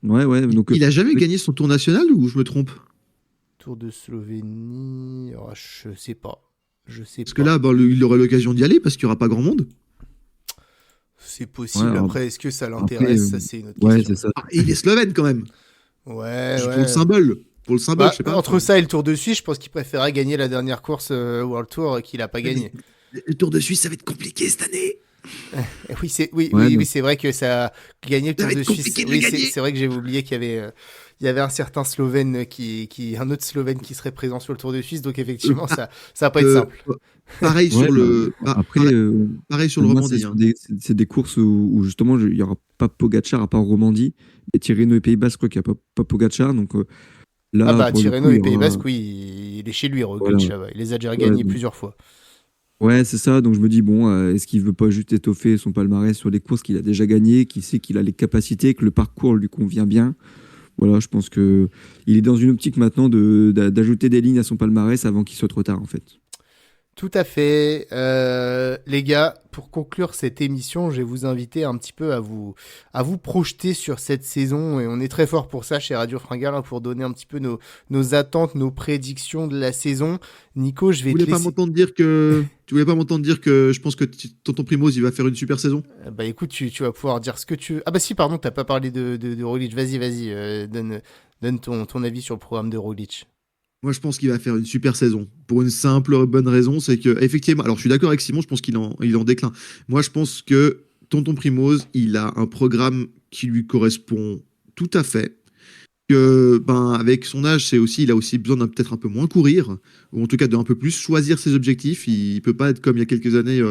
ouais, ouais, donc, Il a jamais gagné son tour national ou je me trompe? Tour de Slovénie, oh, je sais pas. Je sais Parce que pas. là, il aura l'occasion d'y aller parce qu'il y aura pas grand monde. C'est ouais, possible. Après, est-ce que ça après, l'intéresse? Ça, c'est une autre ouais, question. c'est ça. Ah, et il est slovène quand même. Ouais, Pour le ouais. symbole. Pour le symbole, je Bah, sais pas. entre Enfin, ça et le Tour de Suisse, je pense qu'il préférait gagner la dernière course World Tour qu'il a pas mais gagné. le Tour de Suisse, ça va être compliqué cette année. Oui, Ouais, oui, c'est vrai que ça gagner le Ça Tour va de être Suisse. compliqué de le Oui, gagner. c'est vrai que j'ai oublié il y avait un certain Slovène un autre Slovène qui serait présent sur le Tour de Suisse, donc effectivement, ça va pas être Euh, simple. pareil ouais, sur bah, le, après, pareil sur pour le moi, c'est Romandie. Hein. c'est des courses où justement, il y aura pas Pogacar à part Romandie. Et Tirreno et Pays-Bas, je crois qu'il n'y a pas Pogacar. Donc Ah là, bah, pour le coup, Tirreno il y et Pays aura. Basque, oui, il est chez lui, Voilà. Roglic, là-bas. Il les a déjà Ouais, gagnés plusieurs fois. ouais, c'est ça. Donc je me dis, bon, est-ce qu'il veut pas juste étoffer son palmarès sur les courses qu'il a déjà gagnées, qui sait qu'il a les capacités, que le parcours lui convient bien. Voilà, je pense que il est dans une optique maintenant d'ajouter des lignes à son palmarès avant qu'il soit trop tard, en fait. Tout à fait. Les gars, pour conclure cette émission, je vais vous inviter un petit peu à vous projeter sur cette saison. Et on est très fort pour ça chez Radio Fringale, hein, pour donner un petit peu nos attentes, nos prédictions de la saison. Nico, je Tu vais te voulais pas laisser. m'entendre dire que, tu voulais pas m'entendre dire que je pense que Tonton Primoz, il va faire une super saison. Bah écoute, tu vas pouvoir dire ce que tu veux. Ah bah si, pardon, t'as pas parlé de Roglic. Vas-y, donne ton avis sur le programme de Roglic. Moi, je pense qu'il va faire une super saison. Pour une simple bonne raison, c'est que, effectivement, alors je suis d'accord avec Simon, je pense il est en déclin. Moi, je pense que Tonton Primoz, il a un programme qui lui correspond tout à fait. Que, ben, avec son âge, il a aussi besoin d'un peut-être un peu moins courir, ou en tout cas d'un peu plus choisir ses objectifs. Il peut pas être comme il y a quelques années,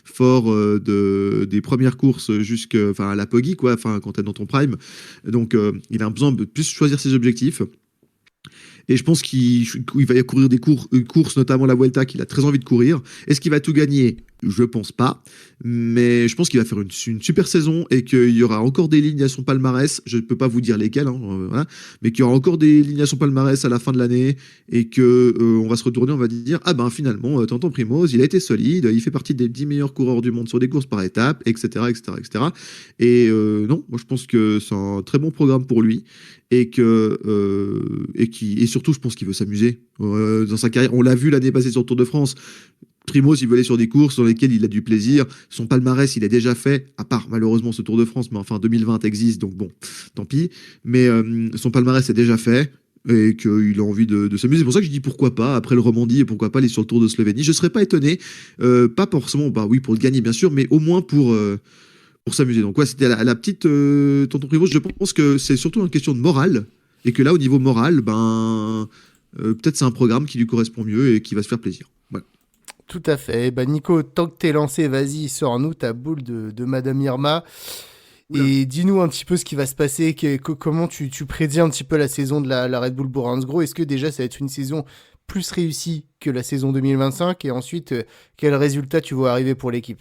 fort des premières courses enfin, à la Poggi, quoi, enfin, quand t'es dans ton prime. Donc, il a besoin de plus choisir ses objectifs. Et je pense qu'il va y courir une course, notamment la Vuelta, qu'il a très envie de courir. Est-ce qu'il va tout gagner? Je pense pas. Mais je pense qu'il va faire une super saison et qu'il y aura encore des lignes à son palmarès. Je ne peux pas vous dire lesquelles, hein, voilà. Mais qu'il y aura encore des lignes à son palmarès à la fin de l'année et que on va se retourner, on va dire ah ben finalement, Tonton Primoz, il a été solide, il fait partie des 10 meilleurs coureurs du monde sur des courses par étapes, etc., etc., etc. Et non, moi je pense que c'est un très bon programme pour lui et surtout je pense qu'il veut s'amuser dans sa carrière. On l'a vu l'année passée sur le Tour de France. Primoz, il veut aller sur des courses dans lesquelles il a du plaisir. Son palmarès, il a déjà fait, à part malheureusement ce Tour de France, mais enfin 2020 existe, donc bon, tant pis. Mais son palmarès est déjà fait et qu'il a envie de s'amuser. C'est pour ça que je dis pourquoi pas, après le Romandie, et pourquoi pas aller sur le Tour de Slovénie. Je serais pas étonné, pas forcément, bah oui, pour le gagner bien sûr, mais au moins pour s'amuser. Donc ouais, c'était la petite Tonton Primoz. Je pense que c'est surtout une question de morale et que là, au niveau moral, ben peut-être c'est un programme qui lui correspond mieux et qui va se faire plaisir. Voilà. Tout à fait. Bah Nico, tant que t'es lancé, vas-y, sors-nous ta boule de Madame Irma. Oula. Et dis-nous un petit peu ce qui va se passer, comment tu prédis un petit peu la saison de la Red Bull Gros. Est-ce que déjà ça va être une saison plus réussie que la saison 2025? Et ensuite, quel résultat tu vois arriver pour l'équipe?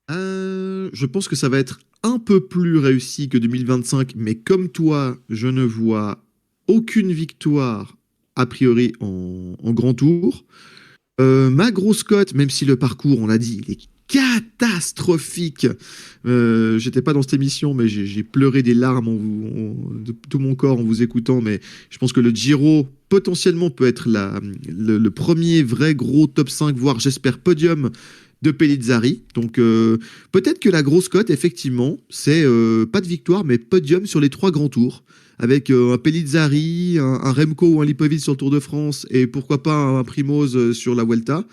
Je pense que ça va être un peu plus réussi que 2025, mais comme toi, je ne vois aucune victoire a priori en grand tour. Ma grosse cote, même si le parcours, on l'a dit, il est catastrophique. J'étais pas dans cette émission, mais j'ai pleuré des larmes de tout mon corps en vous écoutant. Mais je pense que le Giro, potentiellement, peut être le premier vrai gros top 5, voire j'espère podium de Pellizzari. Donc peut-être que la grosse cote, effectivement, c'est pas de victoire, mais podium sur les 3 grands tours avec un Pellizzari, un Remco ou un Lipovic sur le Tour de France et pourquoi pas un Primoz sur la Vuelta.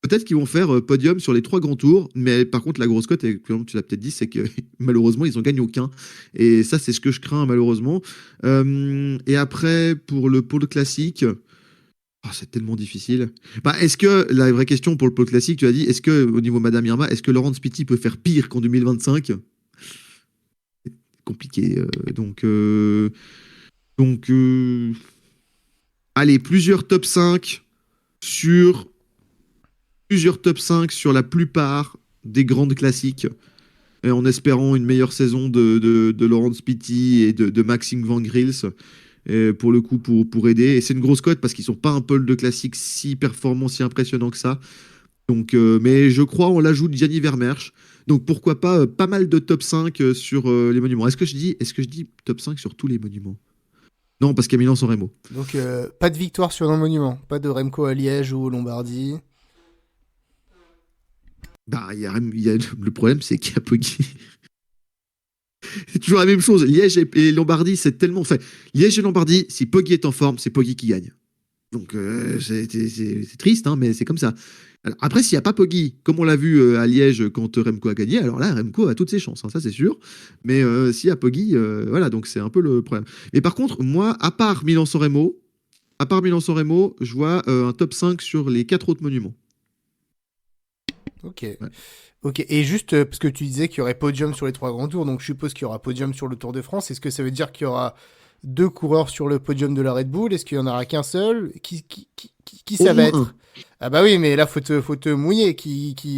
Peut-être qu'ils vont faire podium sur les 3 grands tours, mais par contre la grosse cote, et comme tu l'as peut-être dit, c'est que malheureusement ils n'en gagnent aucun. Et ça c'est ce que je crains malheureusement. Et après pour le pôle classique, oh, c'est tellement difficile. Bah, est-ce que la vraie question pour le pôle classique, tu as dit, est-ce que au niveau Madame Irma, est-ce que Laurent Spiti peut faire pire qu'en 2025? compliqué. Allez, plusieurs top 5 sur la plupart des grandes classiques, et en espérant une meilleure saison de Laurence Pitty et de Maxime Van Gils, pour le coup, pour aider. Et c'est une grosse cote parce qu'ils sont pas un pôle de classique si performant, si impressionnant que ça. Donc, mais je crois on l'ajoute Gianni Vermeersch. Donc pourquoi pas pas mal de top 5 sur les monuments. Est-ce que je dis top 5 sur tous les monuments? Non, parce qu'il y a Milan-San Remo. Donc, pas de victoire sur un monument. Pas de Remco à Liège ou au Lombardie. Bah, le problème, c'est qu'il y a Poggi. C'est toujours la même chose. Liège et Lombardie, c'est tellement. Enfin, Liège et Lombardie, si Poggi est en forme, c'est Poggi qui gagne. Donc, c'est triste, hein, mais c'est comme ça. Alors, après, s'il n'y a pas Poggi, comme on l'a vu à Liège quand Remco a gagné, alors là, Remco a toutes ses chances, hein, ça c'est sûr. Mais s'il y a Poggi, voilà, donc c'est un peu le problème. Et par contre, moi, à part Milan-San Remo, je vois un top 5 sur les 4 autres monuments. Ok. Ouais. Ok. Et juste parce que tu disais qu'il y aurait podium sur les 3 grands tours, donc je suppose qu'il y aura podium sur le Tour de France. Est-ce que ça veut dire qu'il y aura 2 coureurs sur le podium de la Red Bull? Est-ce qu'il y en aura qu'un seul? Qui Au ça va moins être? un. Ah bah oui, mais là faut te mouiller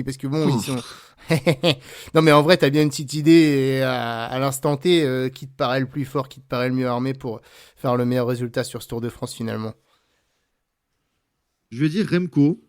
parce que bon, ils Oh. sont. Non mais en vrai, t'as bien une petite idée à l'instant T qui te paraît le plus fort, qui te paraît le mieux armé pour faire le meilleur résultat sur ce Tour de France finalement. Je vais dire Remco.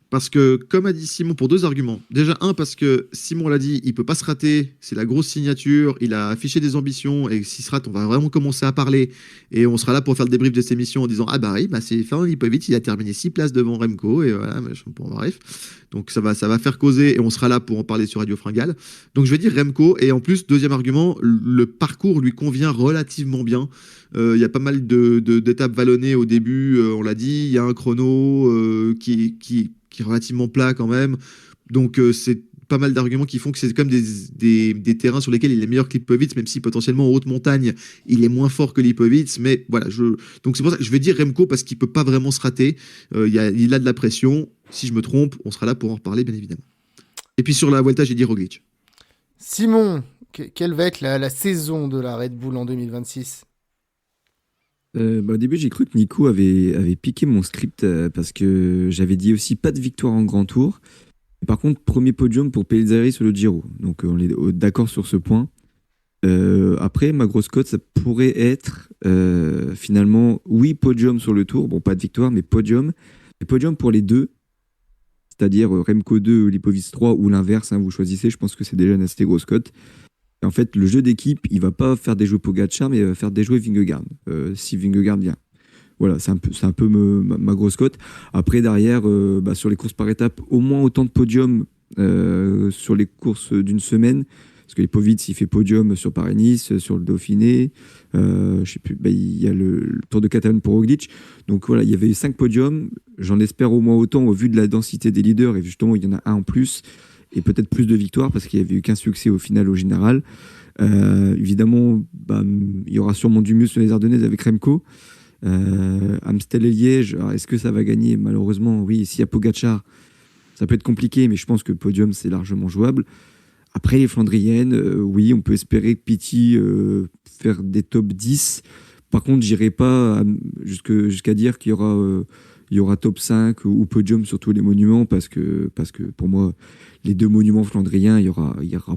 Parce que, comme a dit Simon, pour 2 arguments. Déjà, un, parce que Simon l'a dit, il peut pas se rater. C'est la grosse signature. Il a affiché des ambitions. Et s'il se rate, on va vraiment commencer à parler. Et on sera là pour faire le débrief de cette émission en disant: ah bah oui, bah c'est Fernand Lipovic, il a terminé 6 places devant Remco. Et voilà, bon, bref. Donc ça va faire causer. Et on sera là pour en parler sur Radio Fringale. Donc je vais dire Remco. Et en plus, deuxième argument, le parcours lui convient relativement bien. Il y a pas mal d'étapes vallonnées au début, on l'a dit. Il y a un chrono qui est relativement plat quand même. Donc c'est pas mal d'arguments qui font que c'est comme des terrains sur lesquels il est meilleur que Lipovic, même si potentiellement en haute montagne, il est moins fort que Lipovic. Mais voilà, donc c'est pour ça que je vais dire Remco parce qu'il peut pas vraiment se rater. Il a de la pression. Si je me trompe, on sera là pour en reparler, bien évidemment. Et puis sur la Vuelta, j'ai dit Roglic. Simon, quelle va être la saison de la Red Bull en 2026? Au début, j'ai cru que Nico avait piqué mon script parce que j'avais dit aussi pas de victoire en grand tour. Par contre, premier podium pour Pellizzari sur le Giro. Donc, on est d'accord sur ce point. Après, ma grosse cote, ça pourrait être finalement, oui, podium sur le tour. Bon, pas de victoire, mais podium. Et podium pour les deux, c'est-à-dire Remco 2, Lipovic 3 ou l'inverse, hein, vous choisissez. Je pense que c'est déjà une assez grosse cote. Et en fait, le jeu d'équipe, il va pas faire déjouer Pogacar, mais il va faire déjouer Vingegaard, si Vingegaard vient. Voilà, c'est un peu ma grosse cote. Après, derrière, sur les courses par étapes, au moins autant de podiums sur les courses d'une semaine. Parce que Lipovic, il fait podium sur Paris-Nice, sur le Dauphiné. Je sais plus, il y a le Tour de Catalogne pour Roglic. Donc voilà, il y avait eu 5 podiums. J'en espère au moins autant au vu de la densité des leaders. Et justement, il y en a un en plus. Et peut-être plus de victoires parce qu'il n'y avait eu qu'un succès au final au général. Évidemment, il y aura sûrement du mieux sur les Ardennaises avec Remco. Amstel et Liège, alors est-ce que ça va gagner? Malheureusement, oui. S'il y a Pogacar, ça peut être compliqué, mais je pense que le podium, c'est largement jouable. Après, les Flandriennes, oui, on peut espérer Pitty faire des top 10. Par contre, j'irai pas jusqu'à dire qu'il y aura top 5 ou podium sur tous les monuments parce que pour moi, les 2 monuments flandriens, il y aura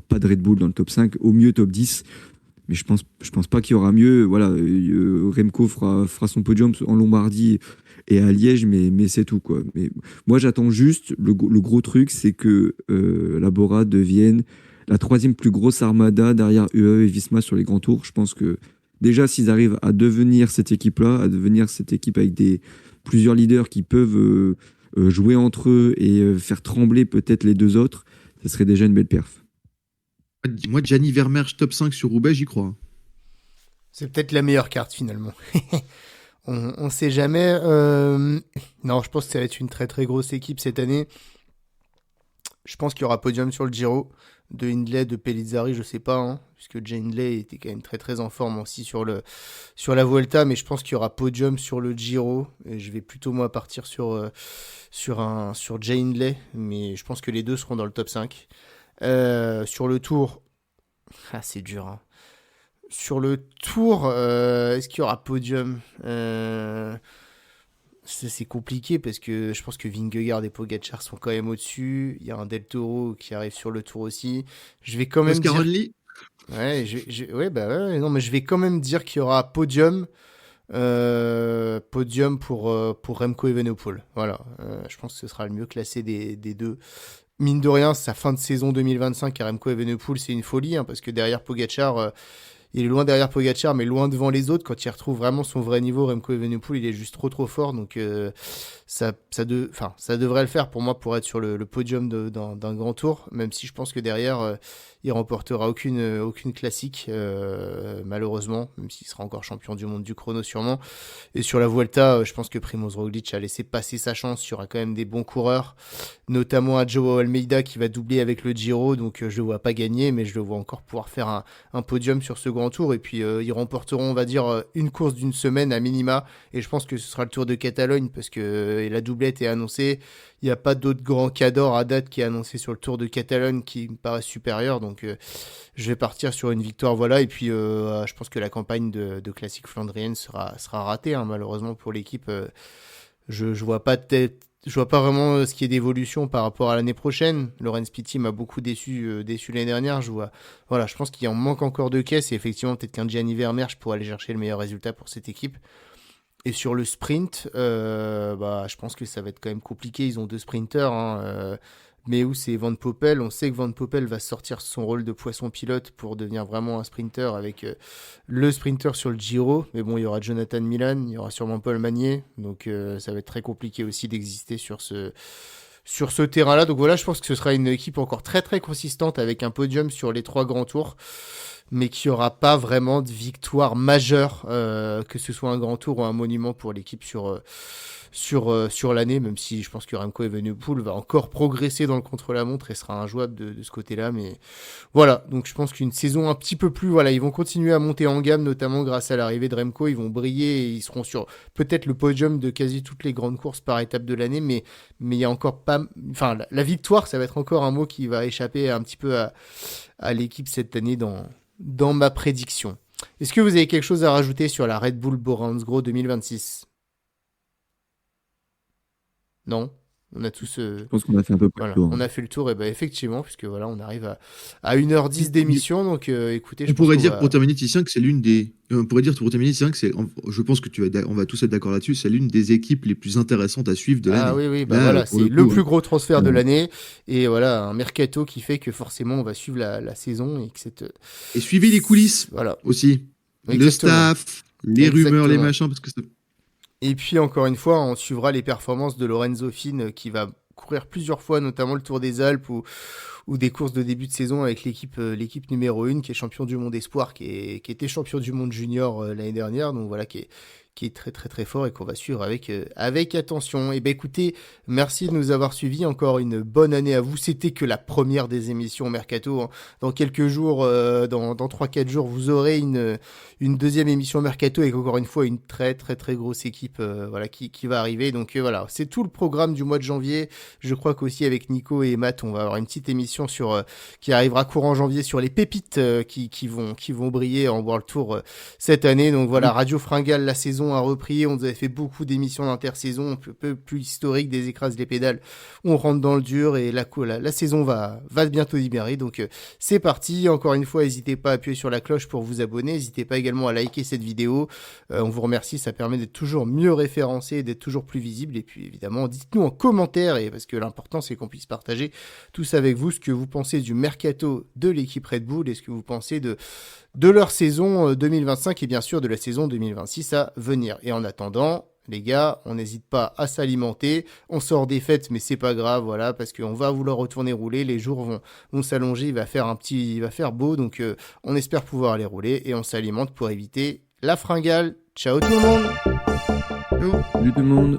pas de Red Bull dans le top 5, au mieux top 10. Mais je pense pas qu'il y aura mieux. Voilà, Remco fera son podium en Lombardie et à Liège, mais c'est tout, quoi. Mais moi, j'attends juste le gros truc, c'est que la Bora devienne la 3e plus grosse armada derrière UAE et Visma sur les grands tours. Je pense que déjà, s'ils arrivent à devenir cette équipe-là, à devenir cette équipe avec plusieurs leaders qui peuvent jouer entre eux et faire trembler peut-être les 2 autres, ça serait déjà une belle perf. Moi, Gianni Vermeersch top 5 sur Roubaix, j'y crois. C'est peut-être la meilleure carte finalement. On sait jamais. Non, je pense que ça va être une très très grosse équipe cette année. Je pense qu'il y aura podium sur le Giro. De Hindley, de Pellizzari, je sais pas, hein, puisque Jay Hindley était quand même très très en forme aussi sur la Vuelta, mais je pense qu'il y aura podium sur le Giro. Et je vais plutôt moi partir sur Jay Hindley, mais je pense que les deux seront dans le top 5. Sur le Tour, c'est dur, hein. Sur le tour, est-ce qu'il y aura podium? C'est compliqué parce que je pense que Vingegaard et Pogačar sont quand même au-dessus. Il y a un Del Toro qui arrive sur le tour aussi. Je vais quand même Oscar dire... Only. Ouais, ouais, bah ouais, non, mais je vais quand même dire qu'il y aura podium. Podium pour Remco Evenepoel. Voilà, je pense que ce sera le mieux classé des deux. Mine de rien, sa fin de saison 2025 à Remco Evenepoel, c'est une folie, hein, parce que derrière Pogačar, il est loin derrière Pogačar, mais loin devant les autres. Quand il retrouve vraiment son vrai niveau, Remco Evenepoel, il est juste trop fort. Donc ça devrait le faire pour moi pour être sur le podium d'un grand tour, même si je pense que derrière, il remportera aucune classique, malheureusement, même s'il sera encore champion du monde du chrono sûrement. Et sur la Vuelta, je pense que Primoz Roglic a laissé passer sa chance. Il y aura quand même des bons coureurs, notamment un Joao Almeida qui va doubler avec le Giro, donc je le vois pas gagner, mais je le vois encore pouvoir faire un podium sur ce grand tour. Et puis ils remporteront, on va dire, une course d'une semaine à minima. Et je pense que ce sera le Tour de Catalogne parce que la doublette est annoncée. Il n'y a pas d'autre grand cador à date qui est annoncé sur le Tour de Catalogne qui me paraît supérieur. Donc je vais partir sur une victoire, voilà. Et puis je pense que la campagne de classique flandrienne sera ratée, hein, malheureusement pour l'équipe. Je vois pas vraiment ce qui est d'évolution par rapport à l'année prochaine. Laurens Pitty m'a beaucoup déçu l'année dernière. Je pense qu'il en manque encore de caisses et effectivement peut-être qu'un Gianni Vermeersch pourrait aller chercher le meilleur résultat pour cette équipe. Et sur le sprint, je pense que ça va être quand même compliqué. Ils ont deux sprinters, hein, mais où c'est Van Poppel. On sait que Van Poppel va sortir son rôle de poisson pilote pour devenir vraiment un sprinter avec le sprinter sur le Giro. Mais bon, il y aura Jonathan Milan, il y aura sûrement Paul Magnier. Donc ça va être très compliqué aussi d'exister sur ce terrain-là. Donc voilà, je pense que ce sera une équipe encore très très consistante avec un podium sur les 3 grands tours, mais qui aura pas vraiment de victoire majeure, que ce soit un grand tour ou un monument pour l'équipe sur l'année, même si je pense que Remco Evenepoel va encore progresser dans le contre-la-montre et sera injouable de ce côté-là. Mais voilà, donc je pense qu'une saison un petit peu plus... Voilà, ils vont continuer à monter en gamme, notamment grâce à l'arrivée de Remco. Ils vont briller et ils seront sur peut-être le podium de quasi toutes les grandes courses par étape de l'année, mais il y a encore pas... Enfin, la victoire, ça va être encore un mot qui va échapper un petit peu à l'équipe cette année dans ma prédiction. Est-ce que vous avez quelque chose à rajouter sur la Red Bull Bora Hansgrohe 2026? Non, on a tous... Je pense qu'on a fait un peu plus Voilà, le tour. on a fait le tour, et ben effectivement, puisque voilà, on arrive à 1h10 d'émission, donc écoutez, On je pense pourrait qu'on dire va... pour terminer, Titien, que c'est l'une des. On pourrait dire pour terminer, Titien, que c'est. Je pense que on va tous être d'accord là-dessus. C'est l'une des équipes les plus intéressantes à suivre de l'année. Ah oui, bah Là, voilà, pour c'est coup, le plus gros transfert de euh, l'année, et voilà, un mercato qui fait que forcément on va suivre la saison, et que cette... Et suivez les coulisses Voilà, aussi. Le exactement. staff, les rumeurs, les Exactement. machins, parce que ça. Et puis encore une fois, on suivra les performances de Lorenzo Finn qui va courir plusieurs fois, notamment le Tour des Alpes ou des courses de début de saison avec l'équipe numéro 1 qui est champion du monde espoir, qui était champion du monde junior l'année dernière, donc voilà, qui est très très très fort et qu'on va suivre avec attention. Et ben écoutez, merci de nous avoir suivis, encore une bonne année à vous. C'était que la première des émissions Mercato, hein. Dans quelques jours, dans 3-4 jours, vous aurez une deuxième émission Mercato avec encore une fois une très très très grosse équipe voilà, qui va arriver. Donc voilà, c'est tout le programme du mois de janvier. Je crois qu'aussi avec Nico et Matt, on va avoir une petite émission qui arrivera courant janvier sur les pépites qui vont briller en World Tour cette année. Donc voilà, Radio Fringale, la saison a repris. On nous avait fait beaucoup d'émissions d'intersaison, un peu plus historiques, des écrases les pédales. On rentre dans le dur et la saison va bientôt démarrer. Donc c'est parti. Encore une fois, n'hésitez pas à appuyer sur la cloche pour vous abonner. N'hésitez pas également à liker cette vidéo. On vous remercie, ça permet d'être toujours mieux référencé et d'être toujours plus visible. Et puis évidemment, dites-nous en commentaire, et parce que l'important c'est qu'on puisse partager tous avec vous ce que vous pensez du mercato de l'équipe Red Bull et ce que vous pensez de leur saison 2025 et bien sûr de la saison 2026 à venir. Et en attendant, les gars, on n'hésite pas à s'alimenter. On sort des fêtes, mais c'est pas grave, voilà, parce qu'on va vouloir retourner rouler. Les jours vont s'allonger, il va faire beau, donc on espère pouvoir aller rouler et on s'alimente pour éviter la fringale. Ciao tout le monde. Salut tout le monde.